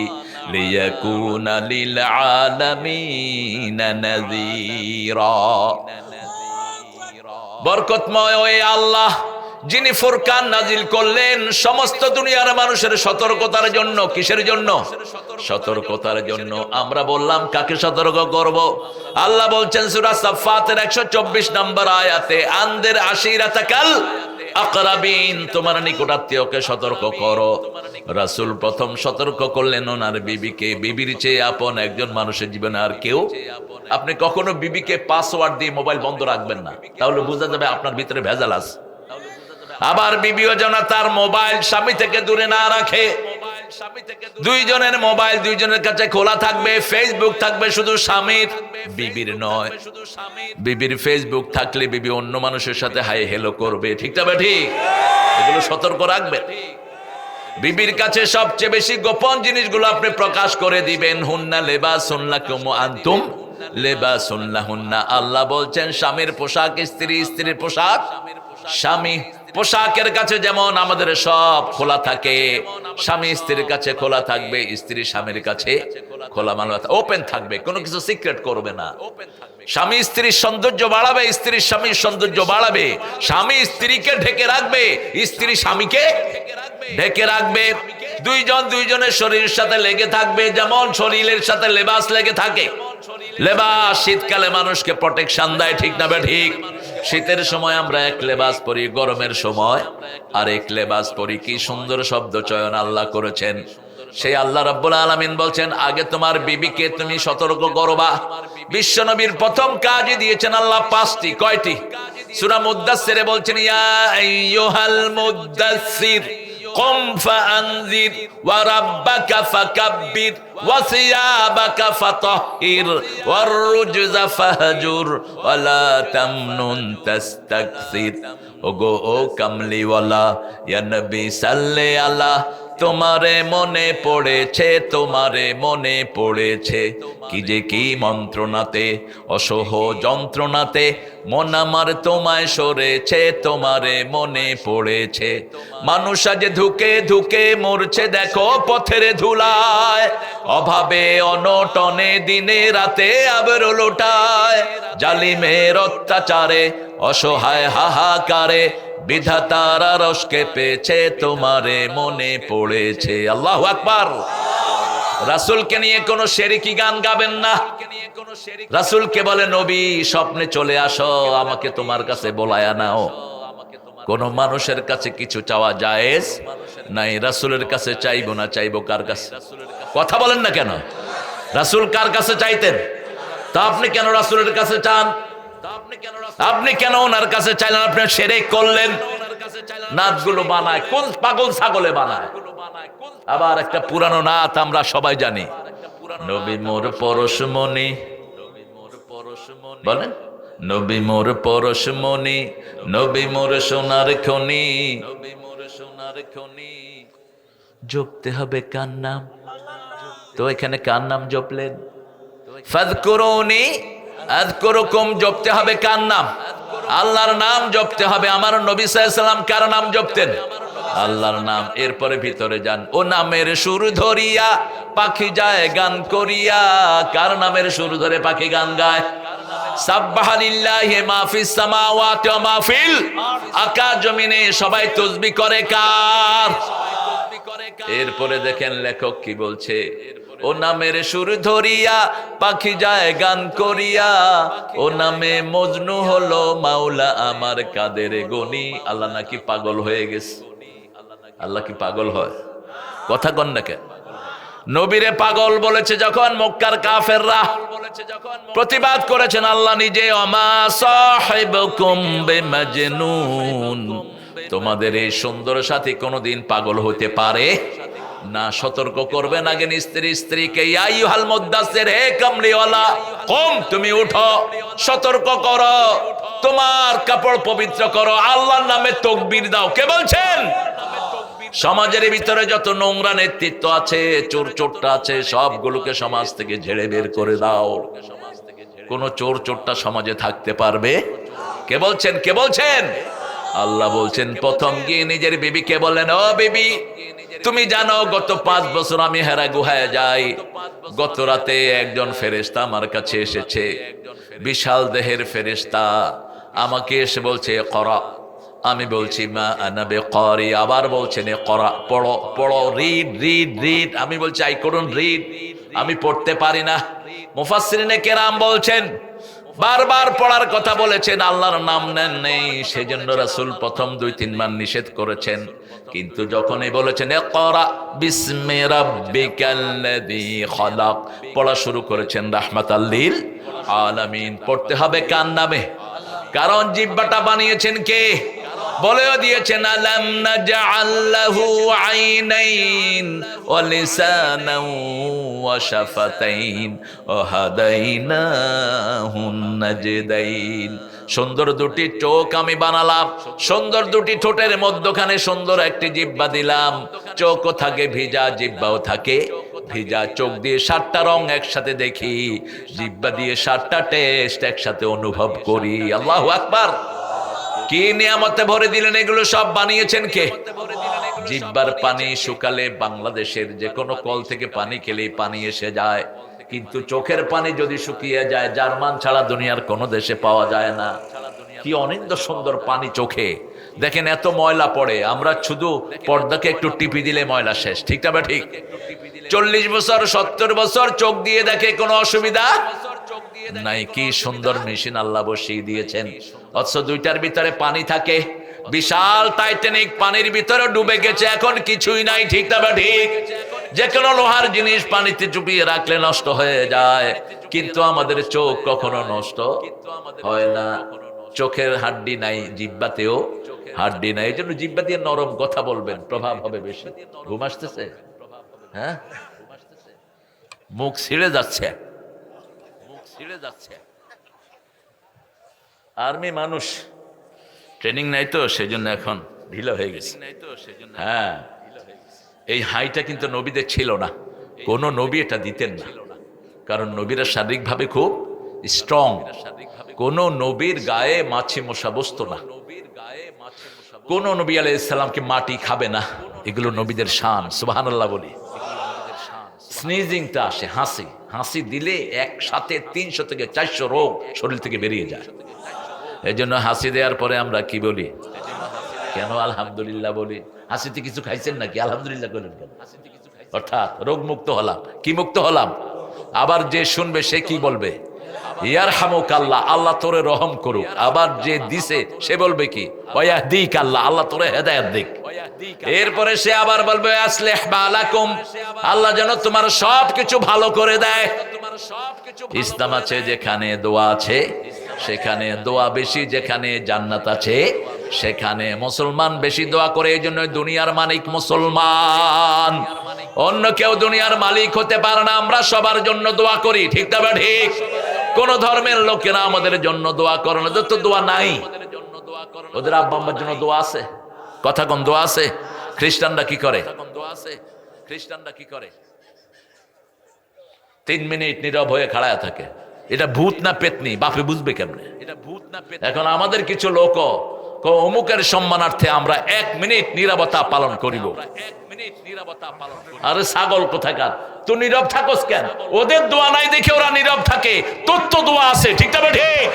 লিয়াকুনা লিল আলামিনা নাযীরা। বরকতময় ওই আল্লাহ যিনি ফুরকান নাজিল করলেন সমস্ত দুনিয়ার মানুষের সতর্কতার জন্য। কিসের জন্য? সতর্কতার জন্য। আমরা বললাম কাকে সতর্ক করব? আল্লাহ বলছেন সূরা সাফফাতের 124 নম্বর আয়াতে, আনদের আশিরাতাকাল আকরাবিন, তোমার নিকটাত্মীয়কে সতর্ক করো। রাসূল প্রথম সতর্ক করলেন ওনার বিবিকে। বিবির চেয়ে আপন একজন মানুষের জীবনে আর কেউ। আপনি কখনো বিবিকে পাসওয়ার্ড দিয়ে মোবাইল বন্ধ রাখবেন না, তাহলে বোঝা যাবে আপনার ভিতরে ভেজাল আছে। আবার বিবিও যেন তার মোবাইল স্বামী থেকে দূরে না রাখে। দুইজনের মোবাইল দুইজনের কাছে খোলা থাকবে, ফেসবুক থাকবে শুধু স্বামীর, বিবির নয়। বিবির ফেসবুক থাকলে বিবি অন্য মানুষের সাথে হাই হেলো করবে। ঠিক না ঠিক? এগুলো সতর্ক রাখবে। বিবির কাছে সবচেয়ে বেশি গোপন জিনিসগুলো আপনি প্রকাশ করে দিবেন। হুন্না লিবাসুন লাকুম ওয়া আনতুম লিবাসুন লাহুন্না। আল্লাহ বলছেন স্বামীর পোশাক স্ত্রী, স্ত্রীর পোশাক স্বামী। পোশাকের কাছে যেমন আমাদের সব খোলা থাকে, স্বামী স্ত্রীর কাছে খোলা থাকবে, স্ত্রী স্বামীর কাছে খোলা, মানে ওপেন থাকবে, কোনো কিছু সিক্রেট করবে না। স্বামী স্ত্রীর সৌন্দর্য বাড়াবে, স্ত্রী স্বামীর সৌন্দর্য বাড়াবে। স্বামী স্ত্রীকে ঢেকে রাখবে, স্ত্রী স্বামীকে ঢেকে রাখবে। দুইজন দুইজনের শরীরের সাথে লেগে থাকবে, যেমন শরীরের সাথে লেবাস লেগে থাকে। লেবাস শীতকালে মানুষকে প্রোটেকশন দেয়। ঠিক না বে ঠিক? শীতের সময় আমরা এক লেবাস পরি, গরমের সময় আরেক লেবাস পরি। কি সুন্দর শব্দ চয়ন আল্লাহ করেছেন। সেই আল্লাহ রাব্বুল আলামিন বলছেন আগে তোমার বিবিকে তুমি সতর্ক করবা। বিশ্ব নবীর প্রথম কাজই দিয়েছেন আল্লাহ 5টি। কয়টি? সূরা মুদ্দাসসিরে বলছেন, ইয়া আইয়ুহাল মুদ্দাসসির কুম ফাআনজির ওয়া রাব্বাকা ফাকাব্বির ওয়া সিয়াবাকা ফাতাহহির ওয়ার রুজজা ফাহজুর ওয়া লা তামনুন তাস্তাকসির। ওগো ও কামলিওয়ালা, ইয়া নবী সাল্লে আলা, তোমারে মনে পড়েছে, তোমারে মনে পড়েছে, কি যে কি মন্ত্রণাতে অসহ যন্ত্রণাতে মন আমার তোমায় সরেছে, তোমারে মনে পড়েছে। মানুষ আজ ধুকে ধুকে মরছে দেখো পথের ধুলায়, অভাবে অনটনে দিনে রাতে আবার লোটায়, জালিমের অত্যাচারে অসহায় হাহাকারে বিধাতার আরশকে পেয়েছে, তোমারে মনে পড়েছে। আল্লাহু আকবার। রাসূলকে নিয়ে কোনো শিরকি গান গাবেন না। রাসূলকে বলে নবী স্বপ্নে চলে আসো, আমাকে তোমার কাছে বলায়া নাও। কোন মানুষের কাছে কিছু চাওয়া জায়েজ নাই। রাসূলের কাছে চাইবো না, চাইবো কার কাছে? কথা বলেন না কেন? রাসূল কার কাছে চাইতেন? তা আপনি কেন রাসূলের কাছে চান? আপনি কেন ওনার কাছে চাইলেন? আপনি শিরক করলেন। নাতগুলো বানায় কোন পাগল ছাগলে বানায়। আবার একটা পুরানো নাত আমরা সবাই জানি, নবী মোর পরশমণি, বলেন নবী মোর পরশমণি, নবী মোর সোনার খনি, নবী মোর সোনার খনি, জপতে হবে কার নাম? তো এখানে কার নাম জপলেন? ফাযকুরুনি আযকুরুকুম, জপতে হবে কার নাম? আল্লাহর নাম জপতে হবে। আমার নবী সাল্লাল্লাহু আলাইহি ওয়াসাল্লাম কার নাম জপতেন? আল্লাহর নাম। এরপরে ভিতরে যান, ও নামের সুর ধরিয়া পাখি যায় গান করিয়া। কার নামের সুর ধরে পাখি গান গায়? সাব্বাহা লিল্লাহি মা ফিস সামাওয়াতি ওয়া মা ফিল, আকাশ জমিনে সবাই তাসবিহ করে কার? এরপরে দেখেন লেখক কি বলছে, ও নামের সুর ধরিয়া পাখি যায় গান করিয়া, ও নামে মজনু হলো মাওলা আমার কাদের গনি। আল্লাহ নাকি পাগল হয়ে গেছে? আল্লাহ কি পাগল হয়? কথা কন না কেন? নবীরে পাগল বলেছে যখন মক্কার কাফেররা প্রতিবাদ করেছেন, আল্লাহ নিজে অমা সাহিবুকুম বিমাজনুন, তোমাদের এই সুন্দর সাথী কোনদিন পাগল হতে পারে না। সতর্ক করবেন আগে স্ত্রীকে, ইয়া আইয়ুহাল মুদ্দাসসির, হে কামলিওয়ালা, কম, তুমি উঠো, সতর্ক করো, তোমার কাপড় পবিত্র করো, আল্লাহর নামে তাকবীর দাও। কে বলছেন? সমাজের ভিতরে যত নোংরা নেতৃত্ব আছে, চোর চোরটা আছে, সবগুলোকে সমাজ থেকে ঝেড়ে বের করে দাও। কোন চোর চোরটা সমাজে থাকতে পারবে? কে বলছেন? কে বলছেন? আল্লাহ বলছেন, প্রথম গিয়ে নিজের বিবিকে বলেন, ও বিবি, তুমি জানো গত 5 বছর আমি হেরা গুহায় যাই। গত রাতে একজন ফেরেশতা আমার কাছে এসেছে, বিশাল দেহের ফেরেশতা, আমাকে এসে বলছে করা। আমি বলছি মা আনা বিকারি। আবার বলছেন করা, পড়ো পড়ো, রিড রিড রিড। আমি বলছি আই কুডন্ট রিড, আমি পড়তে পারি না। মুফাসসিরিনে কেরাম বলছেন, বারবার পড়ার কথা বলেছেন, আল্লাহর নাম নেন নেই, সেজন্য রাসূল প্রথম 2-3 বার নিষেধ করেছেন। কিন্তু যখনই বলেছেন ইকরা বিসমি রাব্বিকাল্লাযী খলাক, পড়া শুরু করেছেন রাহমাতাল লিল আলামিন। পড়তে হবে কার নামে? কারণ জিহ্বাটা বানিয়েছেন কে? বলেও দিয়েছেন, আলাম নাজআল লাহু আইনাইন ওয়া লিসানান ওয়া শাফাতাইন ওয়া হাদাইনাহুন নাজদাইন। সুন্দর 2টি চোখ আমি বানালাম, সুন্দর 2টি ঠোঁটের মধ্যখানে সুন্দর একটি জিহ্বা দিলাম। চোখও থাকে ভিজা, জিহ্বাও থাকে ভিজা। চোখ দিয়ে 7টা রং একসাথে দেখি, জিহ্বা দিয়ে 7টা টেস্ট একসাথে অনুভব করি। আল্লাহু আকবার! কি নিয়ামতে ভরে দিলেন! এগুলো সব বানিয়েছেন কে? জিহ্বার পানি শুকালে বাংলাদেশের যে কোনো কল থেকে পানি খেলেই পানি এসে যায়, কিন্তু চোখের পানি যদি শুকিয়ে যায়, জার্মান ছাড়া দুনিয়ার কোনো দেশে পাওয়া যায় না। কি অনিন্দ সুন্দর পানি চোখে! দেখেন এত ময়লা পড়ে, আমরা শুধু পর্দাকে একটু টিপি দিলে ময়লা শেষ। ঠিক না বা ঠিক? 40 বছর 70 বছর চোখ দিয়ে দেখে কোনো অসুবিধা নাই। কি সুন্দর মেশিন আল্লাহ বসিয়ে দিয়েছেন, অথচ 2টার ভিতরে পানি থাকে। বিশাল টাইটানিক পানির ভিতরে ডুবে গেছে, এখন কিছুই নাই। ঠিক না বা ঠিক? যে কোনো লোহার জিনিস পানিতে চুপিয়ে রাখলে নষ্ট হয়ে যায়, কিন্তু আমাদের চোখ কখনো নষ্ট হয় না। চোখের হাড্ডি নাই, জিহ্বাতেও হাড্ডি নাই। এই জন্য জিহ্বা দিয়ে নরম কথা বলবেন, প্রভাব হবে বেশি। ঘুম আসতেছে? হ্যাঁ, মুখ ছিঁড়ে যাচ্ছে, আর্মি মানুষ, ট্রেনিং নাই তো সেজন্য এখন ঢিলা হয়ে গেছে। হ্যাঁ, এই হাইটা কিন্তু নবীদের ছিল না, কোন নবী এটা দিতেন না, কারণ নবীরা শারীরিকভাবে খুব স্ট্রং। কোন নবীর গায়ে মাছি মশা বসতো না, কোন নবী আলাইহিস সালামকে মাটি খাবে না। এগুলো নবীদের শান। সুবহানাল্লাহ বলি। স্নিজিংটা আসে, হাসি, হাসি দিলে একসাথে 300 থেকে 400 রোগ শরীর থেকে বেরিয়ে যায়। এই জন্য হাসি দেওয়ার পরে আমরা কি বলি? কেন আলহামদুলিল্লাহ বলি? হাসিতে কিছু খাইছেন নাকি? আলহামদুলিল্লাহ বলেন কেন? অর্থাৎ রোগ মুক্ত হলাম। কি মুক্ত হলাম? আবার যে শুনবে সে কি বলবে? ইয়ারহামুকাল্লাহ, আল্লাহ তোরে রহম করুক। আবার যে দিছে সে বলবে কি? ওয়াহদিক আল্লাহ, আল্লাহ তোরে হেদায়েত দিক। এরপরে সে আবার বলবে আসলিহ বালাকুম, আল্লাহ যেন তোমার সবকিছু ভালো করে দেয়। ইসলাম আছে যেখানে দোয়া আছে সেখানে দোয়া বেশি, যেখানে জান্নাত আছে সেখানে মুসলমান বেশি দোয়া করে। এই জন্য দুনিয়ার মালিক মুসলমান, অন্য কেউ দুনিয়ার মালিক হতে পারে না। আমরা সবার জন্য দোয়া করি, ঠিক না বা ঠিক? কোন ধর্মের লোকেরা আমাদের জন্য দোয়া করে না, তো দোয়া নাই। ওদের আব্বা আম্মার জন্য দোয়া আছে? কথা কোন দোয়া আছে? খ্রিস্টানরা কি করে? 3 মিনিট নীরব হয়ে খাড়ায় থাকে। এটা ভূত না পেতনি? বাপে বুঝবে কেমনে? এখন আমাদের কিছু লোক অমুকের সম্মানার্থে আমরা 1 মিনিট নীরবতা পালন করিব। আরে ছাগল কোথাকার, তুই নীরব থাকস কেন? ওদের দোয়া নাই দেখে ওরা নীরব থাকে, তোর তো দোয়া আছে, ঠিক না ঠিক?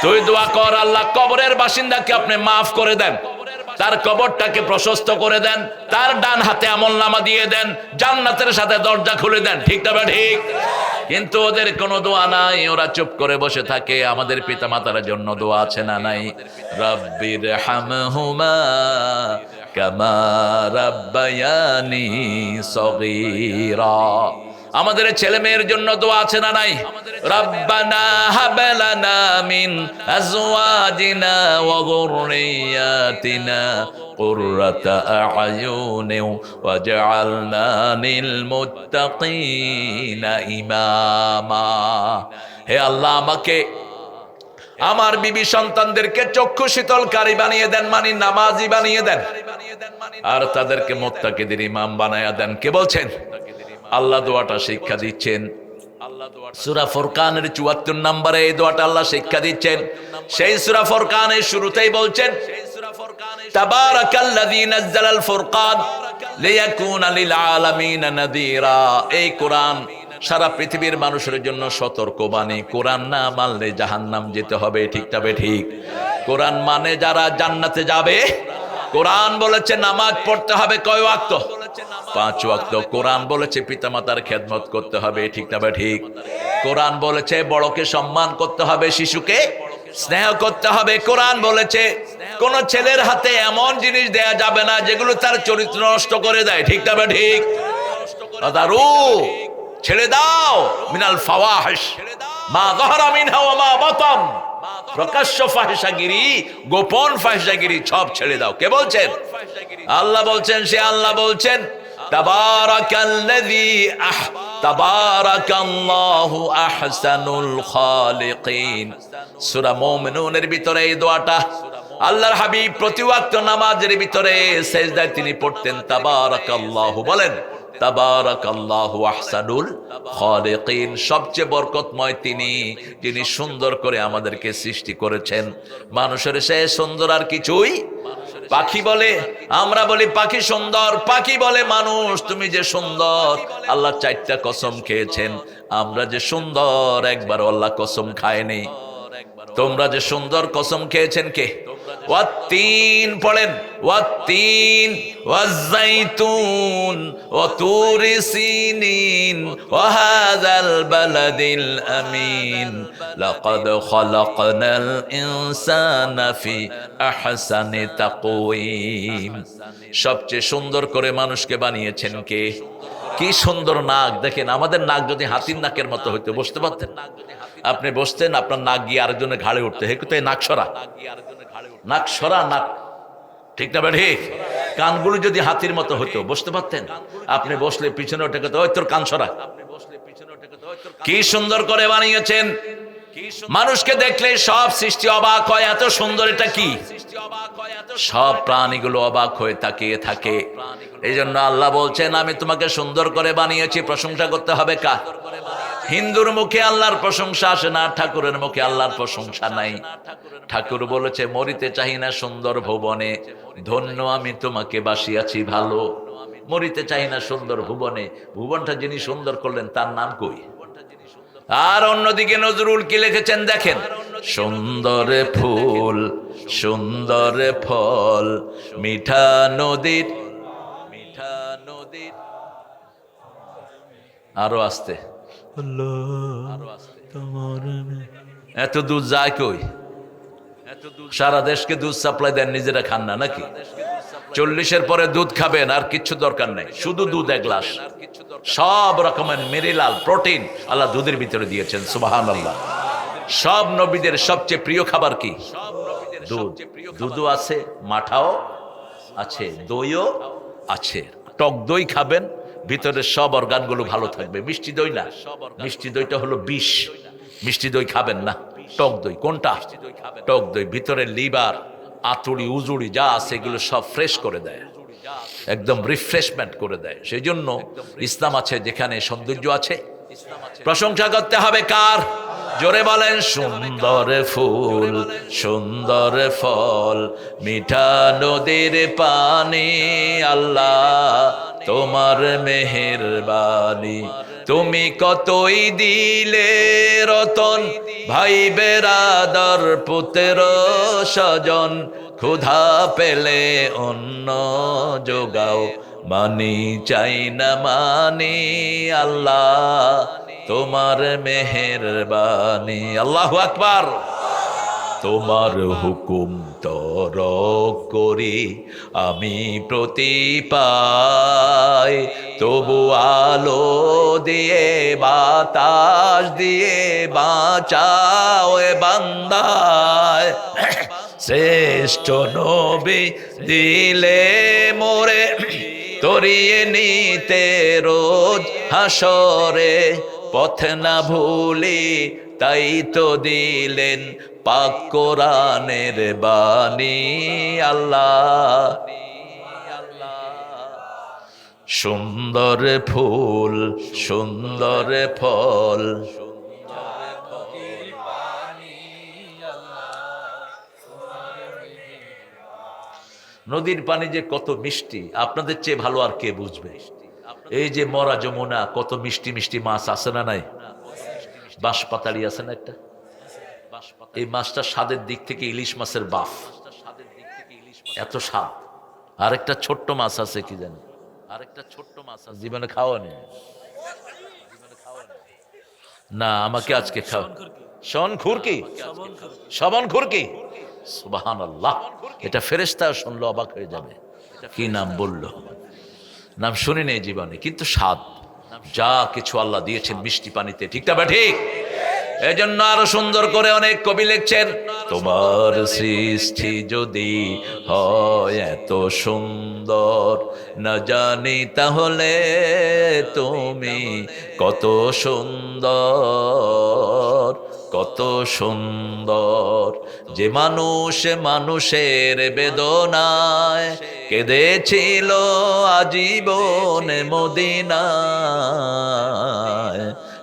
তুই দোয়া কর, আল্লাহ কবরের বাসিন্দাকে আপনি মাফ করে দেন, তার কবরটাকে প্রশস্ত করে দেন, তার ডান হাতে আমলনামা দিয়ে দেন, জান্নাতের সাথে দরজা খুলে দেন, ঠিক না ঠিক? কিন্তু ওদের কোনো দোয়া নাই, ওরা চুপ করে বসে থাকে। আমাদের পিতামাতার জন্য দোয়া আছে না নাই? রাব্বির হামহুমা কামা রাব্বায়ানি সগীরা। আমাদের ছেলে মেয়ের জন্য দোয়া আছে না নাই? রাব্বানা হাব লানা মিন আজওয়াজিনা ওয়া যুররিয়াতিনা কুররাতা আ'য়ুনি ওয়াজআলনা লিল মুত্তাকিনা ইমামা। হে আল্লাহ, আমাকে আমার বিবি সন্তানদেরকে চক্ষু শীতলকারী বানিয়ে দেন, মানে নামাজি বানিয়ে দেন, আর তাদেরকে মুত্তাকিদের ইমাম বানায়া দেন। কে বলছেন? আল্লাহ দোয়াটা শিক্ষা দিচ্ছেন। সূরা ফুরকানের ৭৪ নম্বরে এই দোয়াটা আল্লাহ শিক্ষা দিচ্ছেন। সেই সূরা ফুরকানের শুরুতেই বলছেন, তাবারাকাল্লাযী নাযালাল ফুরকান লিয়াকুনা লিল আলামিনা নাযীরা। এই কোরআন সারা পৃথিবীর মানুষের জন্য সতর্কবাণী। কোরআন না মানলে জাহান্নাম যেতে হবে, ঠিক তবে ঠিক? কোরআন মানে যারা জান্নাতে যাবে। কোরআন বলেছে নামাজ পড়তে হবে কয় ওয়াক্ত? 5 ওয়াক্ত। কোরআন বলেছে পিতামাতার খেদমত করতে হবে, ঠিক তবে ঠিক? কোরআন বলেছে বড়কে সম্মান করতে হবে, শিশুকে স্নেহ করতে হবে। কোরআন বলেছে কোন ছেলের হাতে এমন জিনিস দেয়া যাবে না যেগুলো তার চরিত্র নষ্ট করে দেয়, ঠিক তবে ঠিক? দারু ছেড়ে দাও মিনাল ফাওয়াহিশ মা যাহারা মিনহা ওয়া মা বাতান। প্রকাশ্য ফাহিশাগিরি, গোপন ফাহিশাগিরি সব ছেড়ে দাও। কে বলছেন? আল্লাহ বলছেন। সে আল্লাহ বলছেন, তাবারাকাল্লাহু আহসানুল খালিকিন। সূরা মুমিনুনের ভিতরে এই দোয়াটা আল্লাহর হাবিব প্রতি ওয়াক্ত নামাজের ভিতরে সিজদায় তিনি পড়তেন তাবারাকাল্লাহু। বলেন তাবারাকাল্লাহু আহসানুল খালিকিন। সবচেয়ে বরকতময় তিনি, যিনি সুন্দর করে আমাদেরকে সৃষ্টি করেছেন। মানুষের সে সুন্দর আর কিছুই। পাখি বলে, আমরা বলি পাখি সুন্দর, পাখি বলে মানুষ তুমি যে সুন্দর। আল্লাহ 4টা কসম খেয়েছেন, আমরা যে সুন্দর একবার আল্লাহ কসম খায়নি। তোমরা যে সুন্দর কসম খেয়েছেন কে? ওয়াত্তিন পড়েন, ওয়াত্তিন ওয়াজ্জাইতুন ওয়া তুরি সিনিন ওয়া হাযাল বালাদিল আমিন লাকাদ খালাকনাল ইনসানা ফি আহসানি তাকওয়িম। সবচেয়ে সুন্দর করে মানুষকে বানিয়েছেন কে? কি সুন্দর নাক দেখেন। আমাদের নাক যদি হাতির নাকের মতো হইতো বসতে পারতেন? আপনি বসতেন, আপনার নাক গিয়ে আরেকজনের ঘাড়ে উঠতে, হে কোথায় নাক সরা, নাক সরা, নাক, ঠিক না ঠিক? কানগুলো যদি হাতির মতো হতো বসতে পারতেন? আপনি বসলে পিছনে ওঠে কত, ওই তোর কান সরা। কি সুন্দর করে বানিয়েছেন। মানুষকে দেখলে সব সৃষ্টি অবাক হয়, এত সুন্দর এটা কি। সব প্রাণীগুলো অবাক হয়ে তাকিয়ে থাকে। এই জন্য আল্লাহ বলছেন আমি তোমাকে সুন্দর করে বানিয়েছি। প্রশংসা করতে হবে কার? হিন্দুর মুখে আল্লাহর প্রশংসা আসে না, ঠাকুরের মুখে আল্লাহর প্রশংসা নাই। ঠাকুর বলেছে মরিতে চাহি না সুন্দর ভুবনে, ধন্য আমি তোমাকে বাসিয়াছি ভালো। মরিতে চাহি না সুন্দর ভুবনে, ভুবনটা যিনি সুন্দর করলেন তার নাম কই? আর অন্যদিকে নজরুল কি লিখেছেন দেখেন, সুন্দর ফুল সুন্দর ফল মিঠা নদীর, মিঠা নদীর, আরো আসতে, এত দুধ যায় কই? সারা দেশকে দুধ সাপ্লাই দেন, নিজেরা খান না নাকি? 40-এর পরে দুধ খাবেন, আর কিচ্ছু দরকার নেই, শুধু দুধ 1 গ্লাস। সব রকমের মিনারেল প্রোটিন আল্লাহ দুধের ভিতরে দিয়েছেন, সুবহানাল্লাহ। সব নবীদের সবচেয়ে প্রিয় খাবার কি? দুধ। দুধও আছে, মাঠাও আছে, দইও আছে। টক দই খাবেন, ভিতরে সব অর্গানগুলো ভালো থাকবে। মিষ্টি দই না, মিষ্টি দইটা হলো বিষ। মিষ্টি দই খাবেন না, টক দই। কোনটা? টক দই। ভিতরে লিভার, আতুড়ি উজুড়ি যা আছে এগুলো সব ফ্রেশ করে দেয়, একদম রিফ্রেশমেন্ট করে দেয়। সেই জন্য ইসলাম আছে, যেখানে সৌন্দর্য আছে প্রশংসা করতে হবে কার? জোরে বলেন সুন্দর ফুল সুন্দর ফল মিঠা নদীর পানি আল্লাহ তোমার মেহেরবানি তুমি কতই দিলে রতন ভাই বেরাদর পুত্র স্বজন ক্ষুধা পেলে অন্ন যোগাও মানি চাই না মানি আল্লাহ তোমার মেহেরবানি আল্লাহু আকবার তোমার হুকুম তরক করি আমি প্রতি পাই তবু আলো দিয়ে বাতাস দিয়ে বাঁচাও এ বান্দায় শ্রেষ্ঠ নবী দিলে মোরে তরিয়ে নিতে রোজ হাসরে পথ না ভুলি তাই তো দিলেন পাক কোরআনের বাণী আল্লাহ সুন্দর ফুল সুন্দর ফল নদীর পানি যে কত মিষ্টি আপনাদের চেয়ে ভালো আর কে বুঝবে এই যে মরা যমুনা কত মিষ্টি মিষ্টি মাছ আছে না নাই বাঁশপাতাড়ি আছে না একটা এই মাছটা স্বাদের দিক থেকে ইলিশ মাছের বাপ এত স্বাদ আরেকটা ছোট্ট মাছ আছে কি জানি আরেকটা ছোট্ট মাছ আছে জীবনে খাওয়া নেই না আমাকে আজকে খাওয়া শন খুরকি শবন খুরকি সুবহানাল্লাহ এটা ফেরেশতা শুনলো অবাক হয়ে যাবে কি নাম বললো নাম শুনি নেই জীবনে কিন্তু স্বাদ যা কিছু আল্লাহ দিয়েছেন মিষ্টি পানিতে ঠিক না ঠিক এজন্য আরো সুন্দর করে অনেক কবি লিখছেন তোমার সৃষ্টি যদি হয় এত সুন্দর না জানি তাহলে তুমি কত সুন্দর কত সুন্দর যে মানুষ মানুষের বেদনায় কেঁদেছিল আজীবন মদিনায়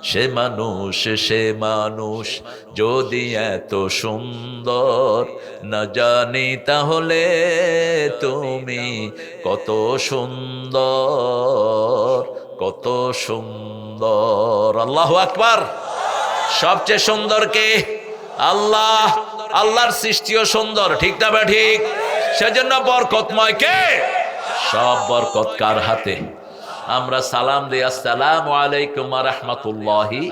সে মানুষ যদি এত সুন্দর না জানি তাহলে তুমি কত সুন্দর কত সুন্দর আল্লাহু আকবার সবচেয়ে সুন্দর কে আল্লাহ আল্লাহর সৃষ্টিও সুন্দর ঠিক না ঠিক সেজন্য বরকতময় কে সব বরকত কার হাতে আমরা সালাম দিই আসসালামু আলাইকুম ওয়া রাহমাতুল্লাহি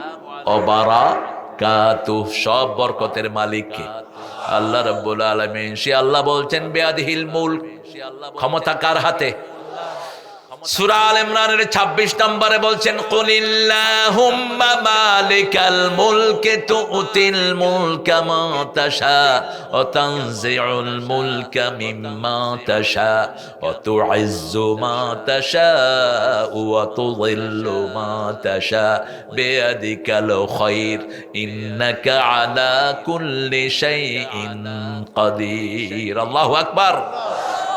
ওয়া বারাকাতুহু সব বরকতের মালিক কে আল্লাহ রাব্বুল আলামিন সে আল্লাহ বলছেন বিয়াদিহিল মুলক ক্ষমতা কার হাতে সূরা আল ইমরানের 26 নম্বরে বলছেন কুলিল্লাহুম্মা মালিকাল মুলকি তুতিল মুলকা মা তাশা ওয়া তানজিউল মুলকা মিম্মা তাশা ওয়া তুইজ্জু মা তাশা ওয়া তুযিল্লু মা তাশা বিয়াদিকাল খায়র ইন্নাকা আলা কুল্লি শাইইন কাদির আল্লাহু আকবার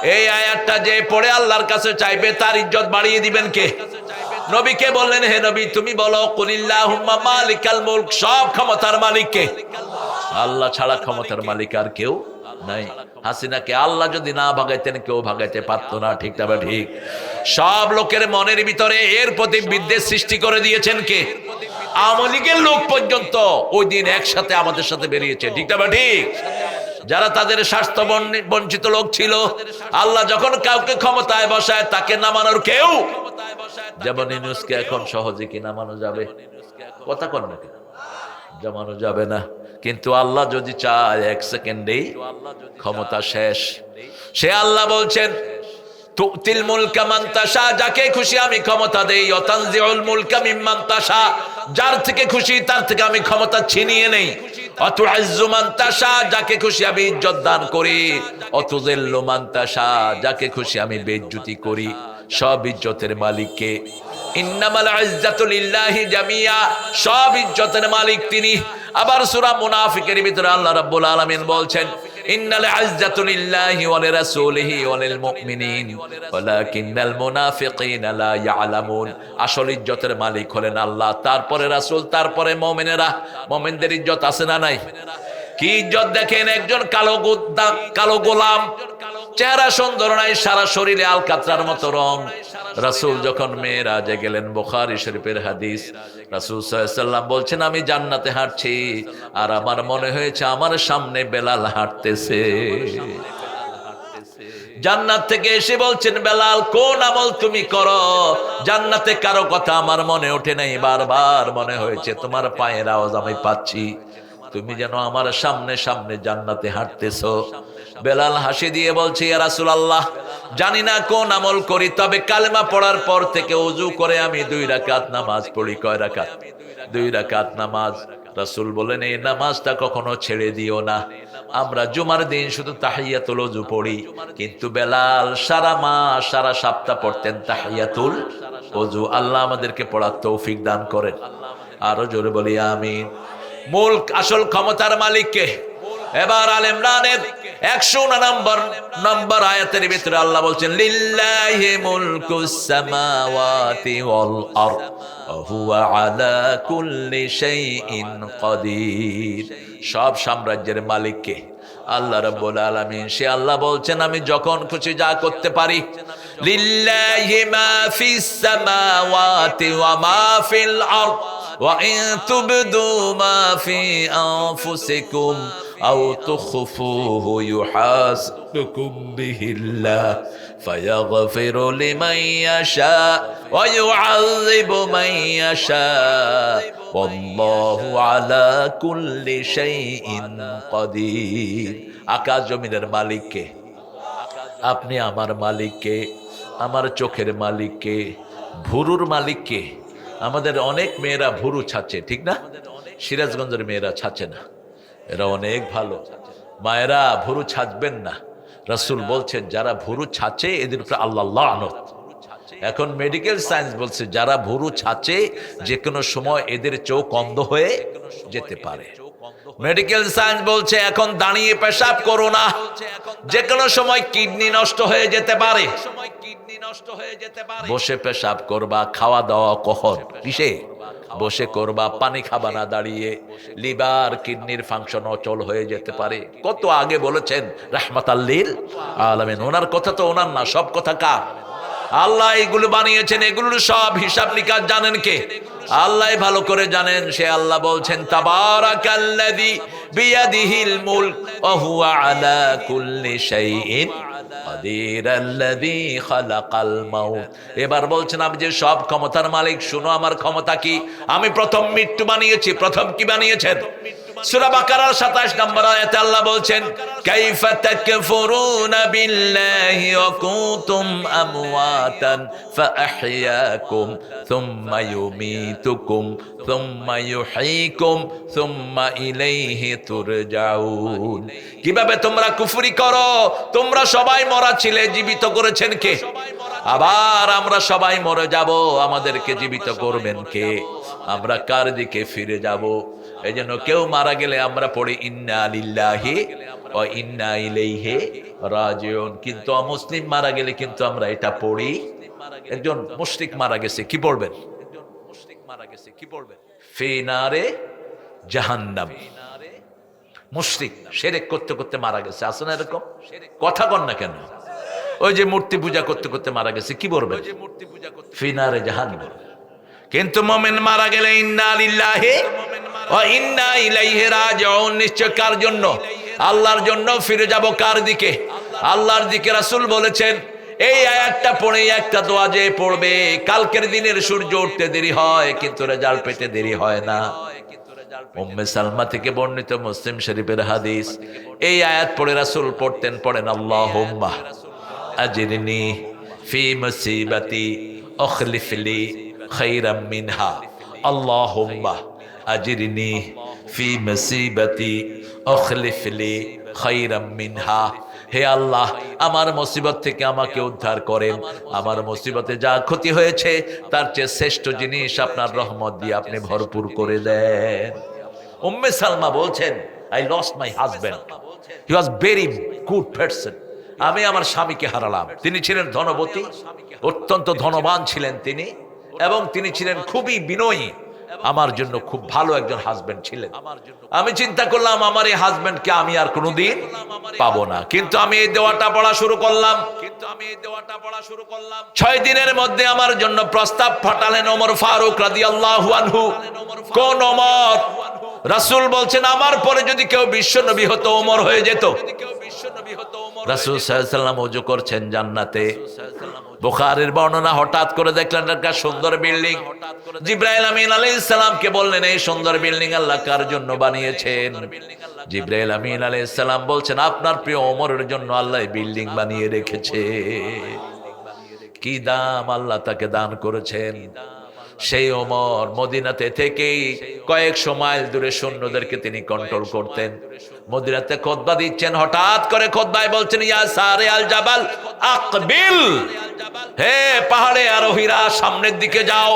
এই আয়াতটা যে পড়ে আল্লাহর কাছে চাইবে তার ইজ্জত বাড়িয়ে দিবেন কে নবীকে বললেন হে নবী তুমি বলো কুলিল্লাহুম্মা মালিকাল মুলক সব ক্ষমতার মালিক কে আল্লাহ ছাড়া ক্ষমতার মালিক আর কেউ নাই হাসিনাকে আল্লাহ যদি না ভাগাইতেন কেউ ভাগাইতে পারতো না ঠিক না ঠিক সব লোকের মনের ভিতরে এর প্রতি বিদ্বেষ সৃষ্টি করে দিয়েছেন কে আওয়ামী লীগের লোক পর্যন্ত ওই দিন একসাথে আমাদের সাথে বেরিয়েছে ঠিক না ঠিক যারা তাদের স্বাস্থ্য বঞ্চিত লোক ছিল আল্লাহ যখন কাউকে ক্ষমতায় বসায় তাকে নামানোর কেউ যেমন ইউনূসকে এখন সহজে কি নামানো যাবে কথা কন না জামানো যাবে না কিন্তু আল্লাহ যদি চায় এক সেকেন্ডেই ক্ষমতা শেষ সে আল্লাহ বলছেন তুতিল মুলকা মান তাশা যাকে খুশি আমি ক্ষমতা দেই ওয়া তানজিউল মুলকা মিম্মান তাশা যার থেকে খুশি তার থেকে আমি ক্ষমতা ছিনিয়ে নেই ওয়া তুইজ্জু মান তাশা যাকে খুশি আমি ইজ্জত দান করি ওয়া তুযিল্লু মান তাশা যাকে খুশি আমি বেইজ্জতি করি সব ইজ্জতের মালিক কে ইন্নামাল ইজ্জাতু লিল্লাহি জামিয়া সব ইজ্জতের মালিক তিনি আবার সূরা মুনাফিকের ভিতরে আল্লাহ রাব্বুল আলামিন বলছেন ইন্নাল ইজ্জাতু লিল্লাহি ওয়া লিরাসূলিহি ওয়া লিল মুমিনিন ওয়ালাকিন্নাল মুনাফিকিনা লা ইয়ালামুন। আসল ইজ্জতের মালিক হলেন আল্লাহ, তারপরে রাসূল, তারপরে মুমিনেরা। মুমিনদের ইজ্জত আছে না নাই? কি ইজ্জত দেখেন, একজন কালো গোলাম, চেহারা সুন্দর নাই, সারা শরীরে আলকাতরার মতো রং। রাসূল যখন মেরাজে গেলেন, বুখারী শরীফের হাদিস, রাসূল সাল্লাল্লাহু আলাইহি ওয়াসাল্লাম বলছেন, আমি জান্নাতে হাঁটছি আর আমার মনে হয়েছে আমার সামনে বেলাল হাঁটতেছে। জান্নাত থেকে এসে বলছেন, বেলাল কোন আমল তুমি করো? জান্নাতে কারো কথা আমার মনে ওঠে নাই, বারবার মনে হয়েছে তোমার পায়ের আওয়াজ আমি পাচ্ছি, তুমি যেন আমার সামনে সামনে জান্নাতে হাঁটতেছো। বেলাল হাসি দিয়ে বলছে, ইয়া রাসূলুল্লাহ, জানি না কোন আমল করি, তবে কালেমা পড়ার পর থেকে ওযু করে আমি 2 রাকাত নামাজ পড়ি। কয় রাকাত? 2 রাকাত নামাজ। রাসূল বলেন, এই নামাজটা কখনো ছেড়ে দিও না। আমরা জুমার দিন শুধু তাহিয়াতুল ওযু পড়ি, কিন্তু বেলাল সারা মাস সারা সপ্তাহ পড়তেন তাহিয়াতুল ওযু। আল্লাহ আমাদেরকে পড়ার তৌফিক দান করেন। আরো জোরে বলি আমিন। মূল আসল ক্ষমতার মালিক কে? এবার আলে ইমরানের 109 নম্বর আয়াতের ভিতরে আল্লাহ বলছেন, লিল্লাহি মুলকুস সামাওয়াতি ওয়াল আরদ ওয়া হুয়া আলা কুল্লি শাইইন কাদির। সব সাম্রাজ্যের মালিক কে? আল্লাহ রাব্বুল আলামিন। সে আল্লাহ বলছেন, আমি যখন খুশি যা করতে পারি। লিল্লাহি মা ফিস সামাওয়াতি ওয়া মা ফিল আরদ وَإِن تُبْدُوا مَا فِي أَنفُسِكُمْ أَوْ تُخْفُوهُ يُحَاسِبْكُم بِهِ اللَّهُ فَيَغْفِرُ لِمَن يَشَاءُ وَيُعَذِّبُ مَن يَشَاءُ وَاللَّهُ عَلَى كُلِّ شَيْءٍ قَدِيرٌ। আকাশ জমিনের মালিক কে? আপনি আমার মালিক কে? আমার চোখের মালিক কে? ভুরুর মালিক কে? আমাদের অনেক মেয়েরা ভুরু ছাচ্ছে, ঠিক না? সিরাজগঞ্জের মেয়েরা ছাচ্ছে না, এরা অনেক ভালো। মায়েরা ভুরু ছাচবেন না। রাসূল বলছেন, যারা ভুরু ছাচ্ছে এদের উপরে আল্লাহ লানত। এখন মেডিকেল সায়েন্স বলছে, যারা ভুরু ছাচ্ছে যে কোনো সময় এদের চোখ অন্ধ হয়ে যেতে পারে। মেডিকেল সায়েন্স বলছে, এখন দাঁড়িয়ে পেশাব করো না, যে কোনো সময় কিডনি নষ্ট হয়ে যেতে পারে। বসে পেশাব করবা। খাওয়া দাওয়া কখন? কিসে? বসে করবা। পানি খাবা না দাঁড়িয়ে, লিভার কিডনির ফাংশন অচল হয়ে যেতে পারে। কত আগে বলেছেন রাহমাতাল লিল আলামিন। ওনার কথা তো ওনার না, সব কথা কার? আল্লাহ এগুলো বানিয়েছেন, এগুলোর সব হিসাব নিকাশ জানেন কে? আল্লাহ ভালো করে জানেন। সে আল্লাহ বলছেন, তাবারাকাল্লাযী বিয়াদিহিল মুলক ওয়া হুয়া আলা কুল্লি শাইইন কাদির আল্লাযী খালাকাল মাউত। এবার বলছেন, আমি যে সব ক্ষমতার মালিক, শুনো আমার ক্ষমতা কি। আমি প্রথম মৃত্যু বানিয়েছি। প্রথম কি বানিয়েছেন? সূরা বাকারার 27 নম্বর আয়াতে আল্লাহ বলছেন, কাইফা তাকফুরুনা বিল্লাহি ওয়া কুনতুম আমওয়াতান ফাআহইয়াকুম সুম্মা ইউমীতুকুম সুম্মা ইউহয়ীকুম সুম্মা ইলাইহি তুরজাউন। কিভাবে তোমরা কুফরি করো? তোমরা সবাই মরা ছিলে, জীবিত করেছেন কে? আবার আমরা সবাই মরে যাব, আমাদেরকে জীবিত করবেন কে? আমরা কার দিকে ফিরে যাব? এজন্য কেউ মারা গেলে আমরা পড়ি ইন্না লিল্লাহি ওয়া ইন্না ইলাইহি রাজিউন। কিন্তু অমুসলিম মারা গেলে কিন্তু আমরা এটা পড়ি। একজন মুশরিক মারা গেছে, কি পড়বেন? ফি নারে জাহান্নাম। মুশরিক শিরক করতে করতে মারা গেছে, আছে না এরকম? কথা কন না কেন? ওই যে মূর্তি পূজা করতে করতে মারা গেছে, কি বলবেন? ফি নারে জাহান্নাম। কিন্তু মুমিন মারা গেলে ইন্না লিল্লাহি ওয়া ইন্না ইলাইহি রাজিউন। নিশ্চয় কার জন্য? আল্লাহর জন্য ফিরে যাব। কার দিকে? আল্লাহর দিকে। রাসূল বলেছেন, এই আয়াতটা পড়ে একটা দোয়া যে পড়বে, কালকের দিনের সূর্য উঠতে দেরি হয় কিন্তু রেজাল্ট পেতে দেরি হয় না। উম্মে সালমা থেকে বর্ণিত মুসলিম শরীফের হাদিস। এই আয়াত পড়ে রাসূল পড়েন, আল্লাহুম্মা আজিরনি ফি মুসিবাতি আখলিফ লি খায়রাম মিনহা। আল্লাহুম্মা আজিরনি ফি মুসিবাতি আখলিফ লি খায়রাম মিনহা। হে আল্লাহ, আমার মুসিবত থেকে আমাকে উদ্ধার করেন। আমার মুসিবতে যা ক্ষতি হয়েছে তার চেয়ে শ্রেষ্ঠ জিনিস আপনার রহমত দিয়ে আপনি ভরপুর করে দেন। উম্মে সালমা বলছেন, I lost my husband. He was very good person. আমি আমার স্বামীকে হারালাম। তিনি ছিলেন ধনবতী, অত্যন্ত ধনবান ছিলেন তিনি, এবং তিনি ছিলেন খুবই বিনয়ী। আমার জন্য খুব ভালো একজন হাজবেন্ড ছিলেন। আমি চিন্তা করলাম আমার এই হাজবেন্ডকে আমি আর কোনোদিন পাবো না। কিন্তু আমি এই দোয়াটা পড়া শুরু করলাম। 6 দিনের মধ্যে আমার জন্য প্রস্তাব পাঠালেন ওমর ফারুক রাদিয়াল্লাহু আনহু। কোন ওমর? রাসূল বলছেন আমার পরে যদি কেউ বিশ্বনবী হতো ওমর হয়ে যেত। রাসূল সাল্লাল্লাহু আলাইহি ওয়াসাল্লাম ওযু করছেন জান্নাতে। বুখারীর বর্ণনা, হঠাৎ করে দেখলেন একটা সুন্দর বিল্ডিং। জিবরাইল আমিন আলাইহিস সালামকে বললেন এই সুন্দর বিল্ডিং আল্লাহ কার জন্য বানিয়েছেন? জিবরাইল আমিন আলাইহিস সালাম বলছেন আপনার প্রিয় ওমরের জন্য আল্লাহ বিল্ডিং বানিয়ে রেখেছে। কি দাম আল্লাহ তাকে দান করেছেন। সেই ওমর মদিনাতে থেকেই কয়েকশো মাইল দূরে সৈন্যদেরকে তিনি কন্ট্রোল করতেন। মদিনাতে খুতবা দিচ্ছেন, হঠাৎ করে খুতবায় বলছেন ইয়া সারে আল জাবাল আকবিল, হে পাহাড়ে আরোহীরা সামনের দিকে যাও।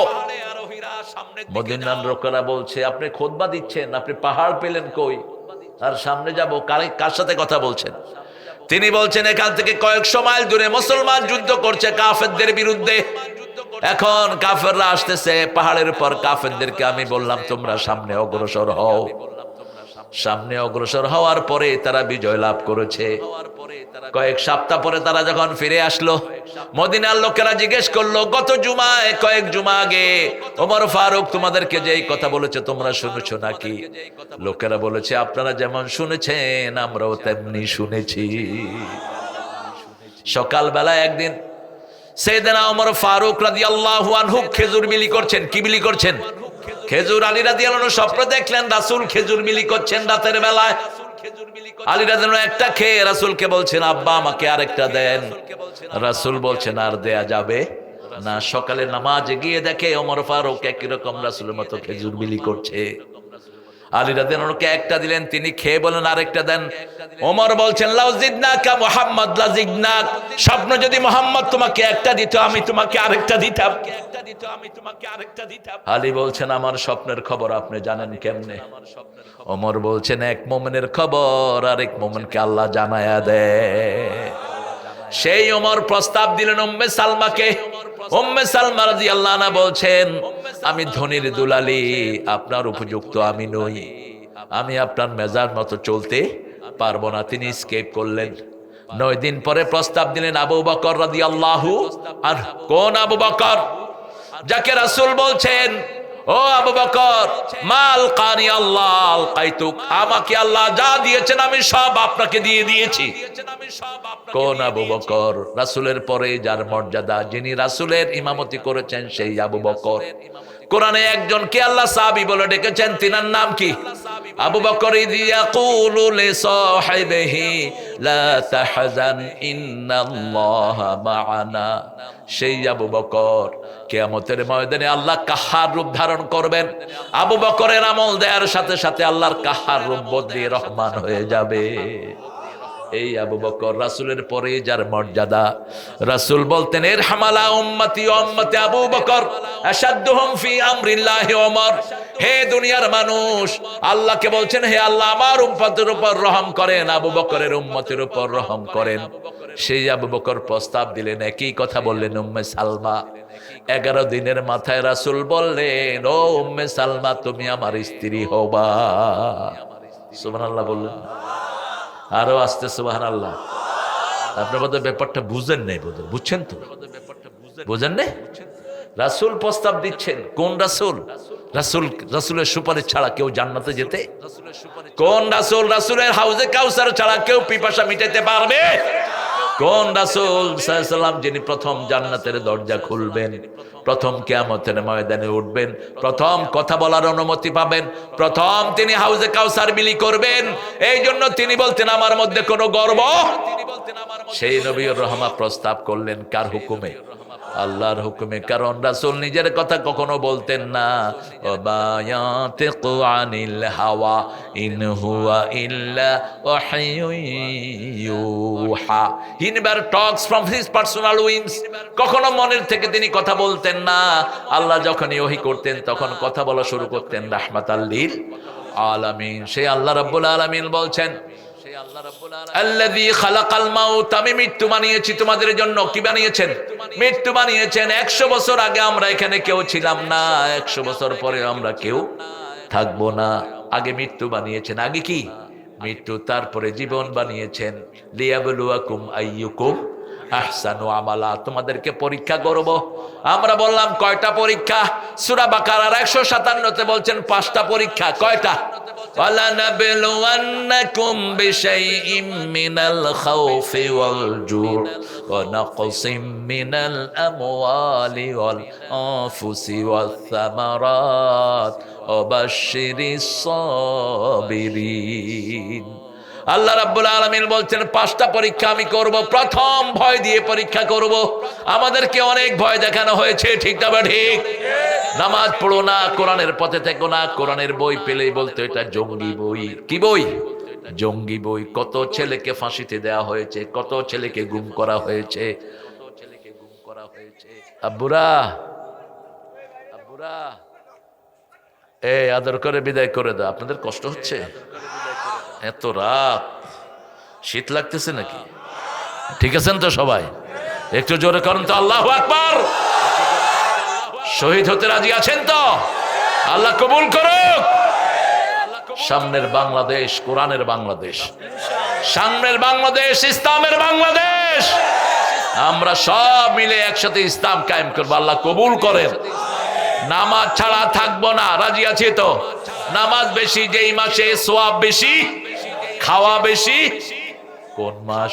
মদিনার লোকেরা বলছে আপনি খুতবা দিচ্ছেন, আপনি পাহাড় পেলেন কই আর সামনে যাব? কার সাথে কথা বলছেন? তিনি বলছেন এখান থেকে কয়েকশো মাইল দূরে মুসলমান যুদ্ধ করছে কাফেরদের বিরুদ্ধে। এখন কাফেররা আসতেছে পাহাড়ের উপর। কাফেরদেরকে আমি বললাম তোমরা সামনে অগ্রসর হও। সামনে অগ্রসর হওয়ার পরে তারা বিজয় লাভ করেছে। কয়েক সপ্তাহ পরে তারা যখন ফিরে আসলো, মদিনার লোকেরা জিজ্ঞেস করলো গত জুমায়, কয়েক জুমা আগে ওমর ফারুক তোমাদেরকে যেই কথা বলেছে তোমরা শুনেছো নাকি? লোকেরা বলেছে আপনারা যেমন শুনেছেন আমরাও তেমনি শুনেছি। সকালবেলা একদিন সাইয়েদনা ওমর ফারুক রাদিয়াল্লাহু আনহু খেজুর বিলি করছেন। কি বিলি করছেন? খেজুর। আলী রাদিয়াল্লাহু আনহু স্বপ্ন দেখলেন রাসূল খেজুর বিলি করছেন রাতের বেলায়। আলী রাদিয়াল্লাহু আনহু একটা খেয়ে রাসূলকে বলছেন আব্বা আমাকে আরেকটা দেন। রাসূল বলছেন আর দেয়া যাবে না। সকালে নামাজে গিয়ে দেখে ওমর ফারুক একই রকম রাসূলের মতো খেজুর বিলি করছে। আলী রাদিয়াল্লাহু আনহুকে একটা দিলেন, তিনি খেয়ে বলেন আরেকটা দেন। ওমর বলছেন লাউ জিদনাকা মুহাম্মদ লা জিদনাক, স্বপ্ন যদি মুহাম্মদ তোমাকে একটা দিত আমি তোমাকে আরেকটা দিতাম। আলী বলছেন আমার স্বপ্নের খবর আপনি জানেন কেমনে? ওমর বলছেন এক মুমিনের খবর আরেক মুমিনকে আল্লাহ জানায়া দেয়। সেই ওমর প্রস্তাব দিলেন উম্মে সালমাকে। উম্মে সালমা রাদিয়াল্লাহু আনহা বলছেন আমি ধনীর দুলালি, আপনার উপযুক্ত আমি নই, আমি আপনার মেজার মতো চলতে পারবো না। তিনি স্কেপ করলেন। 9 দিন পরে প্রস্তাব দিলেন আবু বকর রাদিয়াল্লাহু আনহু। কোন আবু বকর? যাকে রাসূল বলছেন ও আবু বকর মাল কানি আল্লাহ আল কাইতুক, আমাকে আল্লাহ যা দিয়েছেন আমি সব আপনাকে দিয়ে দিয়েছি। কোন আবু বকর? রাসূলের পরে যার মর্যাদা, যিনি রাসূলের ইমামতি করেছেন সেই আবু বকর। কোরআনে একজনকে আল্লাহ সাহাবী বলে ডেকেছেন, তিনার নাম কি? আবু বকর ইয়াকুলু লিসাহিবিহি লা তাহজান ইন্নাল্লাহা মা'ানা। সেই আবু বকর কিয়ামতের ময়দানে আল্লাহ কাহার রূপ ধারণ করবেন। আবু বকরের আমল দেওয়ার সাথে সাথে আল্লাহর কাহার রূপ বদলে রহমান হয়ে যাবে। এই আবু বকর রাসূলের পরে যার মর্যাদা। রাসূল বলতেন ইরহামালা উম্মতি উম্মতি আবু বকর আশাদ্দুহুম ফি আমরিল্লাহি ওমর। হে দুনিয়ার মানুষ, আল্লাহকে বলছেন হে আল্লাহ আমার উম্মতের উপর রহম করেন, আবু বকরের উম্মতের উপর রহম করেন। সেই আবু বকর প্রস্তাব দিলেন, একই কথা বললেন উম্মে সালমা। 11 দিনের মাথায় রাসূল বললেন ও উম্মে সালমা তুমি আমার স্ত্রী হবা। সুবহানাল্লাহ বললেন। আরো আসতে সুবহানাল্লাহ। আপনার বোধহয় ব্যাপারটা বুঝেন নাই, বোধহয় বুঝছেন তো? বুঝেন নাই? রাসূল প্রস্তাব দিচ্ছেন। কোন রাসূল? রাসূলের সুপারিশ ছাড়া কেউ জান্নাতে যেতে? কোন রাসূল? রাসূলের হাউজে কাউসার ছাড়া কেউ পিপাসা মিটাতে পারবে? কোন রাসূল সাল্লাল্লাহু আলাইহি ওয়াসাল্লাম যিনি প্রথম জান্নাতের দরজা খুলবেন, প্রথম কিয়ামতের ময়দানে উঠবেন, প্রথম কথা বলার অনুমতি পাবেন, প্রথম তিনি হাউজে কাউসার বিলি করবেন। এই জন্য তিনি বলতেন আমার মধ্যে কোনো গর্ব। সেই নবীর রহমা প্রস্তাব করলেন কার হুকুমে? আল্লাহর হুকুমে। কারণ রাসূল নিজের কথা কখনো বলতেন না। ওয়ায়াতিকু আনিল হাওয়া ইন হুয়া ইল্লা ওয়াহয়ুন ইউহা। He never talks from his personal whims. কখনো মনের থেকে তিনি কথা বলতেন না। আল্লাহ যখনই ওহী করতেন তখন কথা বলা শুরু করতেন রাহমাতাল লিল আলামিন। সেই আল্লাহ রাব্বুল আলামিন বলছেন আল্লাযী খালাকাল মাউত, আমি মৃত্যু বানিয়েছি তোমাদের জন্য। কি বানিয়েছেন? মৃত্যু বানিয়েছেন। 100 বছর আগে আমরা এখানে কেউ ছিলাম না, 100 বছর পরে আমরা কেউ থাকবো না। আগে মৃত্যু বানিয়েছেন। আগে কি? মৃত্যু, তারপরে জীবন বানিয়েছেন। লিয়াবলুয়াকুম আইয়ুকুম আহসানু আমালা, তোমাদেরকে পরীক্ষা করব। আমরা বললাম কয়টা পরীক্ষা? সূরা বাকারার 157-তে বলছেন 5টা পরীক্ষা। কয়টা? وَلَنَبْلُوَنَّكُمْ بِشَيْءٍ مِّنَ الْخَوْفِ وَالْجُوعِ وَنَقْصٍ مِّنَ الْأَمْوَالِ وَالْأَنفُسِ وَالثَّمَرَاتِ وَبَشِّرِ الصَّابِرِينَ। আল্লাহ রাব্বুল আলামিন বলছেন 5টা পরীক্ষা আমি করব। প্রথম ভয় দিয়ে পরীক্ষা করব। আমাদেরকে অনেক ভয় দেখানো হয়েছে, ঠিক না বা ঠিক? নামাজ পড়ো না, কোরআনের পথে থেকো না, কোরআনের বই পেলেই বলতো এটা জঙ্গি বই। কি বই? জঙ্গি বই। কত ছেলেকে ফাঁসিতে দেওয়া হয়েছে, কত ছেলেকে গুম করা হয়েছে। আব্বুরা, আব্বুরা, এই আদর করে বিদায় করে দাও। আপনাদের কষ্ট হচ্ছে? এত রাত, শীত লাগতেছে নাকি? ঠিক আছেন তো সবাই? একটু জোরে করুন তো আল্লাহু আকবার। শহীদ হতে রাজি আছেন তো? আল্লাহ কবুল করুক। সামনের বাংলাদেশ কোরআনের বাংলাদেশ, সামনের বাংলাদেশ ইসলামের বাংলাদেশ। আমরা সব মিলে একসাথে ইসলাম কায়েম করবো। আল্লাহ কবুল করেন। নামাজ ছাড়া থাকবো না, রাজি আছি তো? নামাজ বেশি যেই মাসে সওয়াব বেশি, খাওয়া বেশি। কোন মাস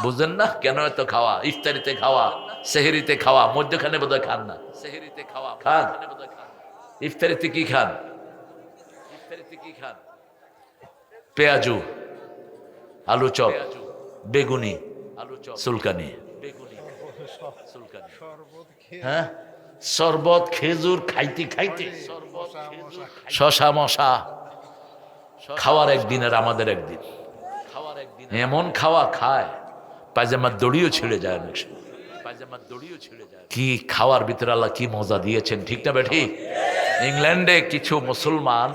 বুঝেন না? কেন এত খাওয়া? ইফতারিতে খাওয়া, সেহরিতে খাওয়া, মধ্যখানে বোধহয় খান না। সেহরিতে খাওয়া খান, ইফতারিতে কি খান? ইফতারিতে কি খান? পেঁয়াজু, আলু চপ, বেগুনি, আলু চপ, সুলকানি, বেগুনি, সুলকানি, হ্যাঁ, শরবত, খেজুর খাইতে খাইতে, শশা মশা। খাওয়ার একদিন আর আমাদের একদিন। এমন খাওয়া খায় পায়জামার দড়িও ছিঁড়ে যায় অনেক সময়। পায়জামার দড়িও ছিঁড়ে যায়। কি খাওয়ার ভিতরে আল্লাহ কি মজা দিয়েছেন, ঠিক না বেঠি? ইংল্যান্ডে কিছু মুসলমান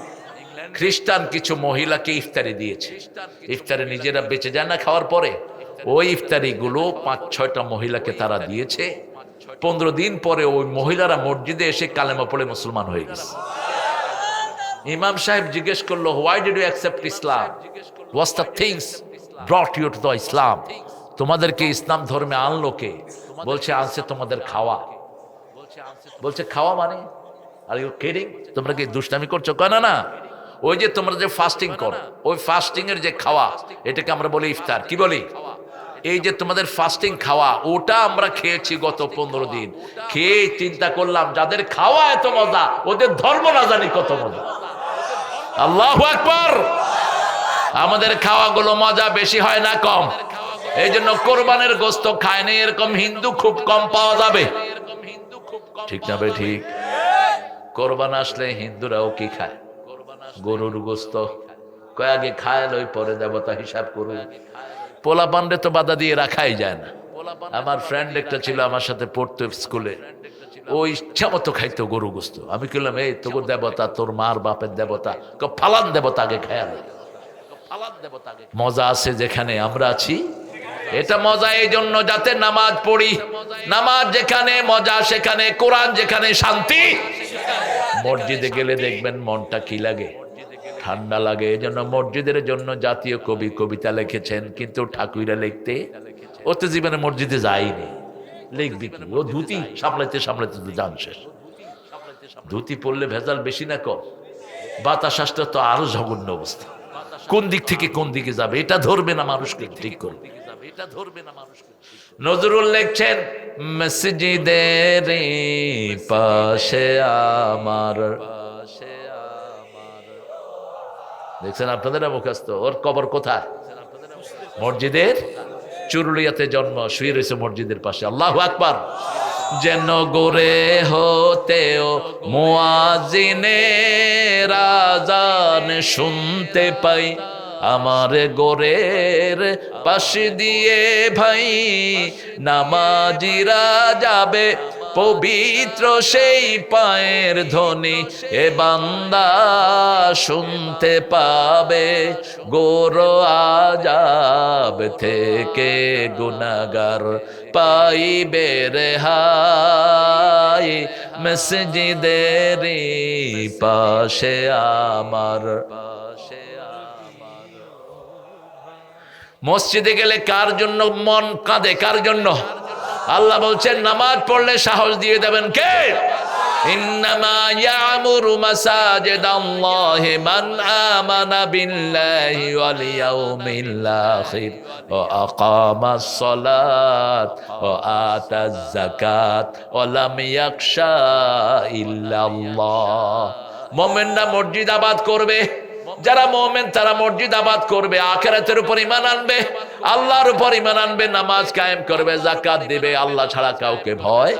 খ্রিস্টান কিছু মহিলাকে ইফতারি দিয়েছে। ইফতারি নিজেরা বেঁচে যায় না খাওয়ার পরে, ওই ইফতারি গুলো 5-6টা মহিলাকে তারা দিয়েছে। 15 দিন পরে ওই মহিলারা মসজিদে এসে কালেমা পড়ে মুসলমান হয়ে গেছে। ইমাম সাহেব জিজ্ঞেস করলো, why did you accept Islam? What's the things brought you to the Islam? তোমাদেরকে ইসলাম ধর্মে আনলো কে? বলছে আনছে তোমাদের খাওয়া। বলছে খাওয়া মানে? Are you kidding? তোমরা কি দুষ্টামি করছো? না না, ওই যে তোমরা যে ফাস্টিং করো, ওই ফাস্টিং এর যে খাওয়া, এটাকে আমরা বলি ইফতার। কি বলি? এই যে তোমাদের ফাস্টিং খাওয়া, ওটা আমরা খেয়েছি গত 15 দিন। খেয়ে চিন্তা করলাম যাদের খাওয়া এত মজা, ওদের ধর্ম না জানি কত মজা। আল্লাহু আকবার। আমাদের খাওয়াগুলো মজা বেশি হয় না কম? এই জন্য কোরবানের গোস্ত খায় না এরকম হিন্দু খুব কম পাওয়া যাবে, ঠিক না ভাই? ঠিক। কোরবান আসলে হিন্দুরাও কি খায়? গরুর গোস্ত। কয়েকে খায় লই, পরে দেবতা হিসাব করুন। পোলা পান্ডে তো বাধা দিয়ে রাখাই যায় না। আমার ফ্রেন্ড একটা ছিল আমার সাথে পড়তো স্কুলে, ও ইচ্ছা মতো খাইতো গরু গোস্ত। আমি বললাম, এই তোর দেবতা, তোর মার বাপের দেবতা, ফালান দেবতা আগে খায় না। মজা আছে যেখানে আমরা আছি, এটা মজা এই জন্য যাতে নামাজ পড়ি। নামাজ যেখানে মজা সেখানে, কোরআন যেখানে শান্তি। মসজিদে গেলে দেখবেন মনটা কি লাগে, ঠান্ডা লাগে। এই জন্য মসজিদের জন্য জাতীয় কবি কবিতা লিখেছেন, কিন্তু ঠাকুরা লিখতে ও তো জীবনে মসজিদে যায়নি। লিখবি কি? ও ধুতি সামলাইতে সামলাইতে তো জান শেষ। ধুতি পড়লে ভেজাল বেশি না কম? বাতাস আসতে তো আরো জঘন্য অবস্থা। কোন দিক থেকে কোন দিকে যাবে এটা ধরবে না, মানুষকে ঠিক করবে। এটা ধরবে না মানুষকে। নজরুল লিখছেন, মসজিদের পাশে আমার, দেখছেন আপনাদের মুখস্থ। ওর কবর কোথায়? মসজিদের চুরুলিয়াতে জন্ম, শুয়ে রয়েছে মসজিদের পাশে। আল্লাহু আকবার। যেন গোরে হতেও মুয়াজ্জিনের আযান শুনতে পাই, আমার গোরের পাশ দিয়ে ভাই নামাজিরা যাবে পবিত্র সেই পায়ের ধ্বনি এ বান্দা শুনতে পাবে, গোর আজাব থেকে গুনাহগার পাইবে রেহাই, মসজিদেরই পাশে আমার। মসজিদে গেলে কার জন্য মন কাঁদে, কার জন্য? আল্লাহ বলছেন নামাজ পড়লে সাহস দিয়ে দেবেন কে? ইন্নামা ইয়ামুরু মাসাজিদাল্লাহি মান আমানা বিল্লাহি ওয়াল ইয়াউমিল আখির ওয়া আকামাস সালাত ওয়া আতাজ যাকাত ওয়া লাম ইয়াখশা ইল্লাল্লাহ। মুমিনরা মসজিদ আবাদ করবে, যারা মুমিন তারা মসজিদ আবাদ করবে, আখিরাতের উপর ঈমান আনবে, আল্লাহর উপর ঈমান আনবে, নামাজ কায়েম করবে, যাকাত দিবে, আল্লাহ ছাড়া কাউকে ভয়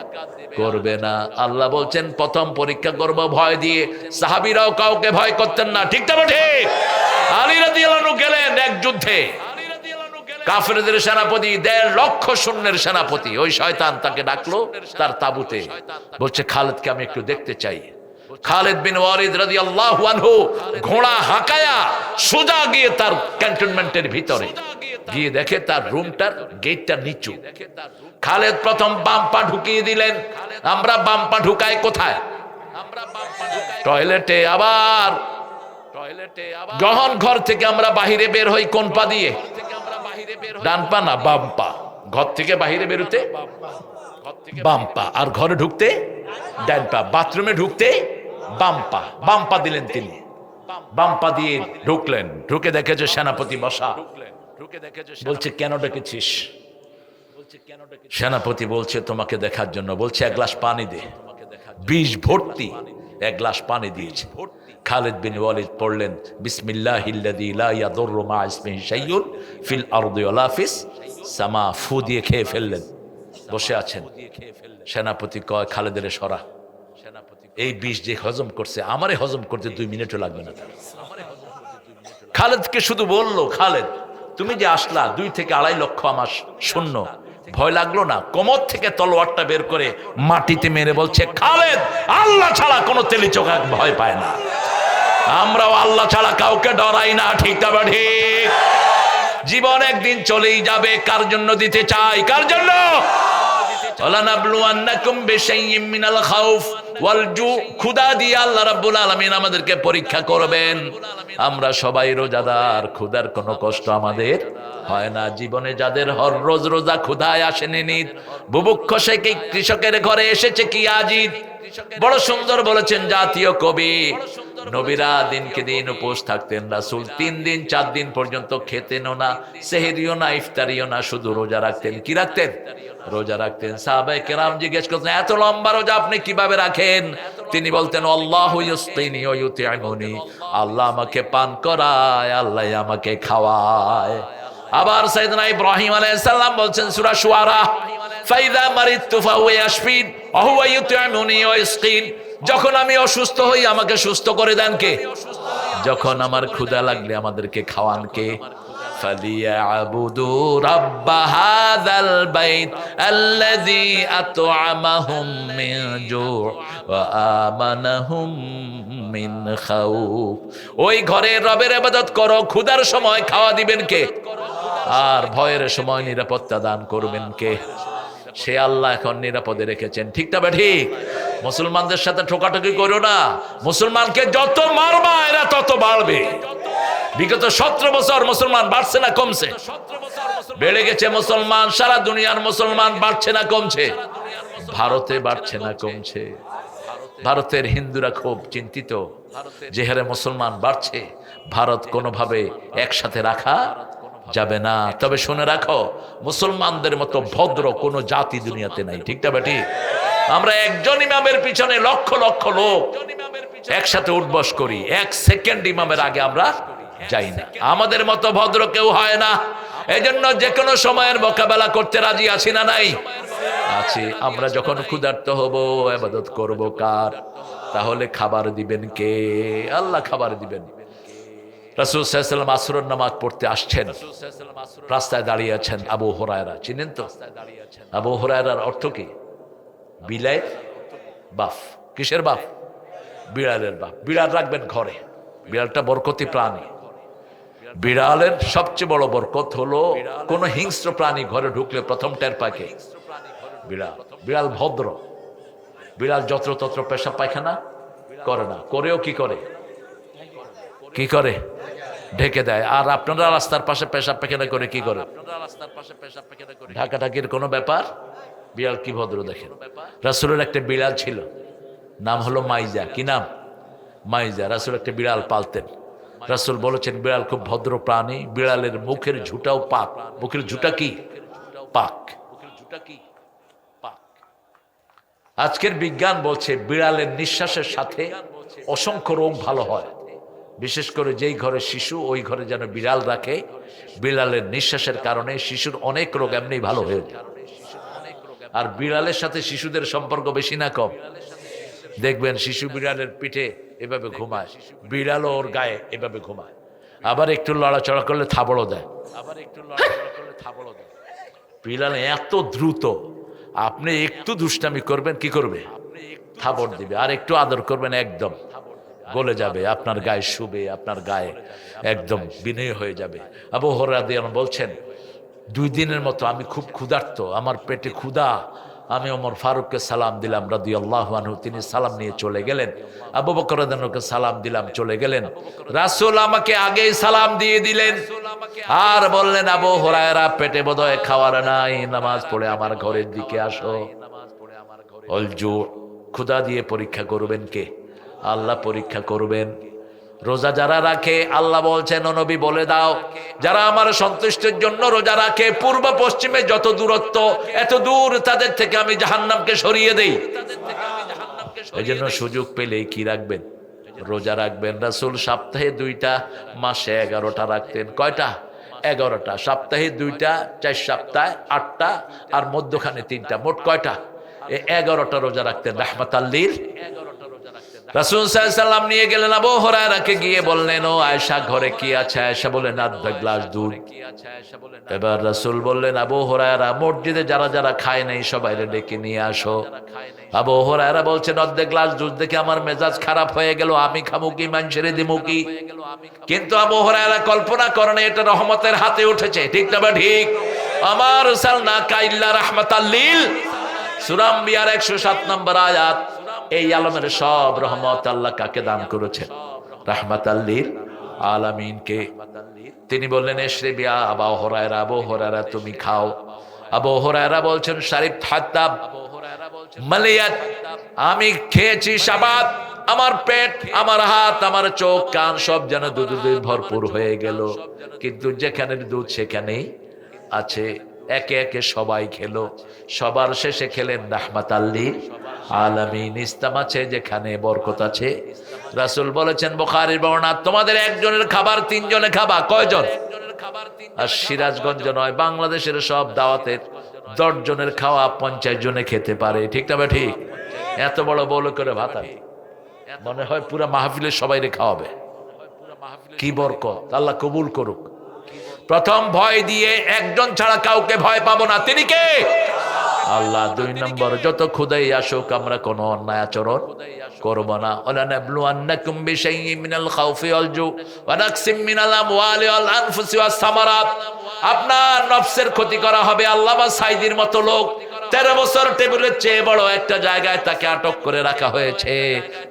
করবে না। আল্লাহ বলছেন প্রথম পরীক্ষা করব ভয় দিয়ে। সাহাবীরাও কাউকে ভয় করতেন না, ঠিক না ঠিক? আলী রাদিয়াল্লাহু আনহু গেলেন এক যুদ্ধে, কাফেরদের সেনাপতি, 1.5 লক্ষ সৈন্যের সেনাপতি। ওই শয়তান তাকে ডাকলো তার তাঁবুতে, বলছে খালিদকে আমি একটু দেখতে চাই। খালিদ বিন ওয়ালিদ রাদিয়াল্লাহু আনহু ঘোড়া হাঁকায়া সোজা গিয়ে তার ক্যান্টনমেন্টের ভিতরে গিয়ে দেখে তার রুমটার গেটটা নিচু। খালিদ প্রথম বাম পা ঢুকিয়ে দিলেন। আমরা বাম পা ঢুকাই কোথায়? টয়লেটে। আবার গ্রহণ ঘর থেকে আমরা বাহিরে বের হই কোন পা দিয়ে? ডান পা না বাম পা। ঘর থেকে বাহিরে বেরোতে বাম পা, আর ঘরে ঢুকতে ডান পা, বাথরুমে ঢুকতে বাম পা। বাম পা দিলেন তিনি, বাম পা দিয়ে ঢুকলেন। ঢুকে দেখে যে সেনাপতি বসা। বলছে কেন ডেকেছিস? সেনাপতি বলছে তোমাকে দেখার জন্য। বলছে 1 গ্লাস পানি দে। 20 ভর্তি 1 গ্লাস পানি দিয়েছে। খালিদ বিন ওয়ালিদ পড়লেন বিসমিল্লাহিল্লাযী লা ইয়াদুররু মা ইসমিহি শাইউন ফিল আরদি ওয়ালা ফিস সামা। ফু দিয়ে খেয়ে ফেললেন। বসে আছেন। সেনাপতি কয় খালিদের সরা, এই বিষ যে হজম করছে আমারে হজম করতে 2 মিনিটও লাগবে না তার। খালিদকে শুধু বলল খালিদ তুমি যে আসলা 2 থেকে 2.5 লক্ষ আমার সৈন্য, ভয় লাগলো না? কোমর থেকে তলোয়ারটা বের করে মাটিতে মেরে বলছে খালিদ আল্লাহ ছাড়া কোনো তেলিচোখা ভয় পায় না। আমরাও আল্লাহ ছাড়া কাউকে ডরাই না, ঠিক না ঠিক? জীবন একদিন চলেই যাবে। কার জন্য দিতে চাই? কার জন্য? ওয়ালানাবলুয়ান্নাকুম বিশাইয়্যিম মিনাল খাউফ ওয়াল জু। ক্ষুধা দিয়ে আল্লাহ রাব্বুল আলামিন আমাদেরকে পরীক্ষা করবেন। আমরা সবাই রোজাদার, ক্ষুধার কোনো কষ্ট আমাদের হয় না। জীবনে যাদের হর রোজ রোজা ক্ষুধায় আসেনি নিত, বুভুক্ষ সে কি কৃষকের ঘরে এসেছে কি আজিদ। বড় সুন্দর বলেছেন জাতীয় কবি। নবীরা দিনকে দিন উপোস থাকতেন, রাসূল 3 দিন 4 দিন পর্যন্ত খেতেনও না, সেহরিও না, ইফতারিও না, শুধু রোজা রাখতেন। কি রাখতেন? রোজা রাখতেন। সাহাবায়ে কেরাম জিজ্ঞেস করতেন এত লম্বা রোজা আপনি কিভাবে রাখেন? তিনি বলতেন আল্লাহু ইউসকিনি ওয়া ইউতি'মুনি, আল্লাহ আমাকে পান করায়, আল্লাহ আমাকে খাওয়ায়। আবার সাইয়েদনা ইব্রাহিম আলাইহিস সালাম বলছেন সূরা শুআরা ফাইযা মারিতু ফাহুয়া ইয়াশফিন ওয়া হুয়া ইউতি'মুনি ওয়া ইসকিন। যখন আমি অসুস্থ হই আমাকে সুস্থ করে দেন কে? যখন আমার ক্ষুধা লাগলে আমাদেরকে খাওয়ান কে? ফালিয়াবুদু রাব্ব হাযাল বাইত আল্লাযী আত'আমাহুম মিন জু' ওয়া আমানাহুম মিন খাউফ। ওই ঘরের রবের ইবাদত করো। ক্ষুধার সময় খাওয়া দিবেন কে? আর ভয়ের সময় নিরাপত্তা দান করবেন কে? সে আল্লাহ এখন নিরাপদে রেখেছেন, ঠিক না ঠিক? মুসলমানদের সাথে ঠোকাঠুকি করো না। মুসলমানকে যত মারবা এরা তত বাড়বে। বিগত 17 বছর মুসলমান বাড়ছে না কমছে? বেড়ে গেছে মুসলমান। সারা দুনিয়ার মুসলমান বাড়ছে না কমছে? ভারতে বাড়ছে না কমছে? ভারতের হিন্দুরা খুব চিন্তিত যে হারে মুসলমান বাড়ছে, ভারত কোনোভাবে একসাথে রাখা যাবে না। তবে শুনে রাখো মুসলমানদের মতো ভদ্র কোনো জাতি দুনিয়াতে নাই, ঠিক না বেটি? আমরা একজন ইমামের পিছনে লক্ষ লক্ষ লোক একসাথে উঠবস করি, 1 সেকেন্ড ইমামের আগে আমরা যাই না। আমাদের মতো ভদ্র কেউ হয় না। এজন্য যে কোনো সময়ের মোকাবেলা করতে রাজি আছি না নাই? আছি। আমরা যখন ক্ষুধার্ত হব ইবাদত করব কার? তাহলে খাবার দিবেন কে? আল্লাহ খাবার দিবেন। রাসূল সাল্লাল্লাহু আলাইহি ওয়াসাল্লাম আসরের নামাজ পড়তে আসছেন, রাস্তায় দাঁড়িয়ে আছেন আবু হুরায়রা। চিনেন তো আবু হুরায়রার অর্থ কি?
বিলের বাপ। কিসের বাপ? বিড়ালের বাপ। বিড়াল রাখবেন ঘরে, বিড়ালটা বরকতি প্রাণী। বিড়ালের সবচেয়ে বড় বরকত হলো কোন হিংস্র প্রাণী ঘরে ঢুকলে প্রথম টের পাকে বিড়াল। বিড়াল ভদ্র, বিড়াল যত্রতত্র পেশাব পায়খানা করে না, করেও কি করে, কি করে, ঢেকে দেয়। আর আপনারা রাস্তার পাশে পেশাব পায়খানা করে কি করে, ঢাকাঢাকির কোনো ব্যাপার। বিড়াল কি ভদ্র দেখেন। রাসূলের একটা বিড়াল ছিল, নাম হলো মাইজা। কি নাম? মাইজা। রাসূল একটা বিড়াল পালতেন। রাসূল বলেছেন বিড়াল খুব ভদ্র প্রাণী, বিড়ালের মুখের ঝুঁটাও পাক। মুখের ঝুঁটা কি? পাক। আজকের বিজ্ঞান বলছে বিড়ালের নিঃশ্বাসের সাথে অসংখ্য রোগ ভালো হয়। বিশেষ করে যেই ঘরে শিশু, ওই ঘরে যেন বিড়াল রাখে, বিড়ালের নিঃশ্বাসের কারণে শিশুর অনেক রোগ এমনি ভালো হয়ে যায়। আর বিড়ালের সাথে শিশুদের সম্পর্ক বেশি না কম? দেখবেন শিশু বিড়ালের পিঠে এভাবে ঘুমায়, বিড়ালও ওর গায়ে এভাবে ঘুমায়। আবার একটু লড়াচড়া করলে থাবড়ও দেয়। বিড়াল এত দ্রুত, আপনি একটু দুষ্টামি করবেন কি করবে? থাবড় দিবে। আর একটু আদর করবেন, একদম গলে যাবে, আপনার গায়ে শুবে, আপনার গায়ে একদম বিনয় হয়ে যাবে। আবু হুরায়রা রাদিয়াল্লাহু বলছেন 2 দিনের মতো আমি খুব ক্ষুধার্ত, আমার পেটে ক্ষুধা। আমি ওমর ফারুককে সালাম দিলাম রাদিয়াল্লাহু আনহু, তিনি সালাম নিয়ে চলে গেলেন। আবু বকর রাদিয়াল্লাহু আনহুকে সালাম দিলাম, চলে গেলেন। রাসূল আমাকে আগেই সালাম দিয়ে দিলেন আর বললেন, আবু হুরায়রা পেটে বোধহয় খাওয়ার নাই, নামাজ পড়ে আমার ঘরের দিকে আসো। অলজু, ক্ষুধা দিয়ে পরীক্ষা করবেন কে? আল্লাহ পরীক্ষা করবেন। রোজা যারা রাখে, আল্লাহ বলছেন ও নবী বলে দাও, যারা আমার সন্তুষ্টির জন্য রোজা রাখে, পূর্ব পশ্চিমে যত দূরত্ব, এত দূর তাদের থেকে আমি জাহান্নামকে সরিয়ে দেই। এই জন্য সুযোগ পেলেই কি রাখবেন? রোজা রাখবেন। রাসূল সপ্তাহে 2টা, মাসে 11টা রাখতেন। কয়টা? 11টা। সপ্তাহে 2টা, 4 সপ্তাহে 8টা, আর মধ্যখানে 3টা, মোট কয়টা? 11টা রোজা রাখতেন রাহমাতাল লিল। রাসূল সাল্লাল্লাহু আলাইহি ওয়াসাল্লাম নিয়ে গেলেন আবু হুরায়রাকে, গিয়ে বললেন, ও আয়েশা ঘরে কি আছে? আয়েশা বললেন, 1/2 গ্লাস দুধ। এবার রাসূল বললেন, আবু হুরায়রা মসজিদে যারা যারা খায় নাই সবাইরে ডেকে নিয়ে আসো। আবু হুরায়রা বলছেন, 1/2 গ্লাস দুধ দেখে আমার মেজাজ খারাপ হয়ে গেল, আমি খামু কি, মানুষেরে দিমু কি? কিন্তু আবু হুরায়রা কল্পনা করেন এটা রহমতের হাতে উঠেছে। ঠিক না? ঠিক। আমার রাসূলনা কাইল্লা রাহমাতাল লিল, সূরা আম্বিয়ার 107 নম্বর আয়াত। এই আলমের সব রহমত আল্লাহ কাকে দান করেছেন? রাহমাতাল লিল আলামিনকে। তিনি বললেন, এশরিবিয়া আবু হুরায়রা, আবু হুরায়রা তুমি খাও। আবু হুরায়রা বলছেন, শারিব হাত্তাব মালিয়াত, আমি খেয়েছি শাবাত, আমার পেট, আমার হাত, আমার চোখ, কান সব যেন দুধে ভরপুর হয়ে গেল। কিন্তু যেখানে দুধ সেখানেই আছে। একে একে সবাই খেলো, সবার শেষে খেলেন রাহমাতাল লিল আলামিন। ইসলাম আছে যেখানে বরকত আছে। রাসূল বলেছেন বুখারীর বর্ণনা, তোমাদের একজনের খাবার 3 জনে খাবা। কয়জন? আর সিরাজগঞ্জ নয়, বাংলাদেশের সব দাওয়াতের 10 জনের খাওয়া 50 জনে খেতে পারে। ঠিক না? ঠিক। এত বড় বউল করে ভাত, মনে হয় পুরা মাহফিলের সবাইরে খাওয়াবে। কি বরকত! আল্লাহ কবুল করুক। প্রথম ভয় দিয়ে একজন ছাড়া কাউকে ভয় পাবো না। তিনি কে? আল্লাহ। 2 নম্বর, যত ক্ষুধাই আসুক আমরা কোন অন্যায় আচরণ করব না। ওয়ালা নাবলুয়ান্নাকুম বিশাইইন মিনাল খাউফি ওয়াল জু ওয়া নাকসিম মিনাল আমওয়ালি ওয়াল আনফুসি ওয়াস সামারাত। আপনার নফসের ক্ষতি করা হবে। আল্লামা সাইদির মতো লোক 13 বছর টেবিলের চেয়ে বড় একটা জায়গায় তাকে আটক করে রাখা হয়েছে,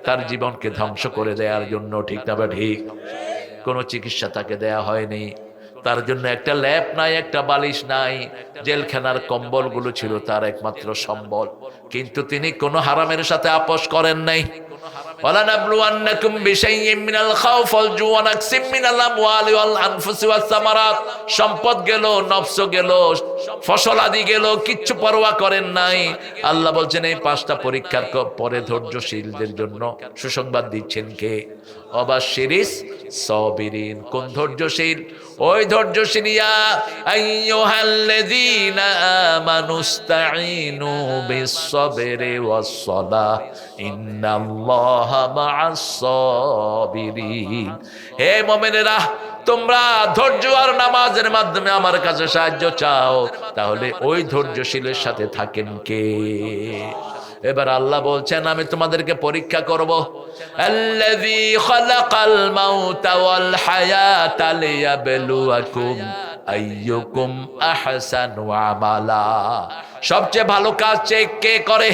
তার জীবনকে ধ্বংস করে দেওয়ার জন্য। ঠিক না? ঠিক। কোনো চিকিৎসা তাকে দেয়া হয়নি, তার জন্য একটা ল্যাপ নাই, একটা বালিশ নাই। জেলখানার কম্বলগুলো ছিল তার একমাত্র সম্বল। কিন্তু তিনি কোনো হারামের সাথে আপোষ করেন নাই। ওয়ালা নাবলুয়ান্নাকুম বিশাইইন মিনাল খাউফ ওয়াল জু ওয়া নাকসিম মিনাল আমওয়ালি ওয়াল আনফুসি ওয়াস সামারাত। সম্পদ গেল, নফস গেল, ফসল আদি গেল, কিচ্ছু পরোয়া করেন নাই। আল্লাহ বলছেন এই 5টা পরীক্ষার পরে ধৈর্যশীলদের জন্য সুসংবাদ দিচ্ছেন কে? অবাশশিরিস সাবিরিন। কোন ধৈর্যশীল? ওই ধৈর্যশীলিয়া আইয়ুহাল্লাযীনা আমানুস্তাঈনু বিস-সাবরি ওয়াস-সালাহ ইন্নাল্লাহা মা'আস-সাবিরিন। হে মুমিনেরা, তোমরা ধৈর্য আর নামাজের মাধ্যমে আমার কাছে সাহায্য চাও, তাহলে ওই ধৈর্যশীলের সাথে থাকেন কে? এবার আল্লাহ বলছেন আমি তোমাদেরকে পরীক্ষা করব। আল্লাযী খালাকাল মাউতা ওয়াল হায়াতা লিয়াবলুয়াকুম আইয়ুকুম আহসানু আমালা। সবচেয়ে ভালো কাজ কে করে?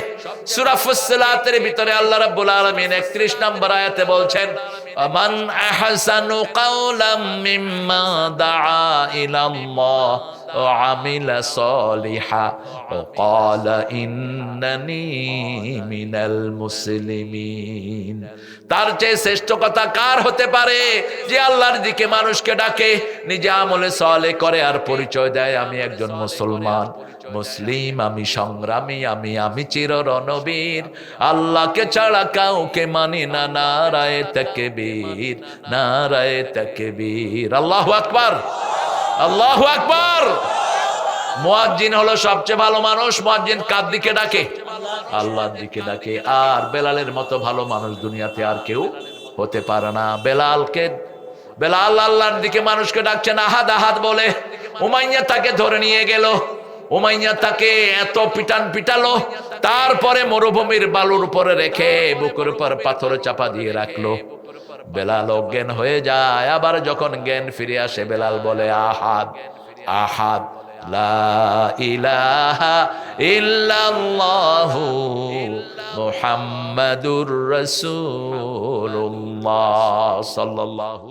সূরা ফুসসিলাতের ভিতরে আল্লাহ রাব্বুল আলামিন 31 নম্বর আয়াতে বলছেন মান আহসানু কাওলাম মিম্মা দাআ ইলাল্লাহ ওয়া আমিলা সলিহা ওয়া ক্বালা ইন্নানী মিনাল মুসলিমিন। তার চেয়ে শ্রেষ্ঠ কথা কার হতে পারে যে আল্লাহর দিকে মানুষকে ডাকে, নিজে আমলে সালেহ করে আর পরিচয় দেয় আমি একজন মুসলমান, মুসলিম, আমি সংগ্রামী, আমি চির রণবীর, আল্লাহকে ছাড়া কাউকে মানি না। নারায়ে তাকবীর, নারায়ে তাকবীর, আল্লাহু আকবার, আল্লাহু আকবার। মুয়াজ্জিন হলো সবচেয়ে ভালো মানুষ। মুয়াজ্জিন কার দিকে ডাকে? আল্লাহর দিকে ডাকে। আর বেলালের মতো ভালো মানুষ দুনিয়াতে আর কেউ হতে পারে না। বেলাল আল্লাহর দিকে মানুষকে ডাকছেন আহাদ আহাদ বলে। উমাইয়া তাকে ধরে নিয়ে গেল। উমাইয়া তাকে এত পিটালো, তারপরে মরুভূমির বালুর উপরে রেখে বুকের উপর পাথর চাপা দিয়ে রাখলো। বেলাল অজ্ঞান হয়ে যায়। আবার যখন জ্ঞান ফিরে আসে বেলাল বলে আহাদ আহাদ, লা ইলাহা ইল্লাল্লাহু মুহাম্মাদুর রাসূলুল্লাহ সাল্লাল্লাহু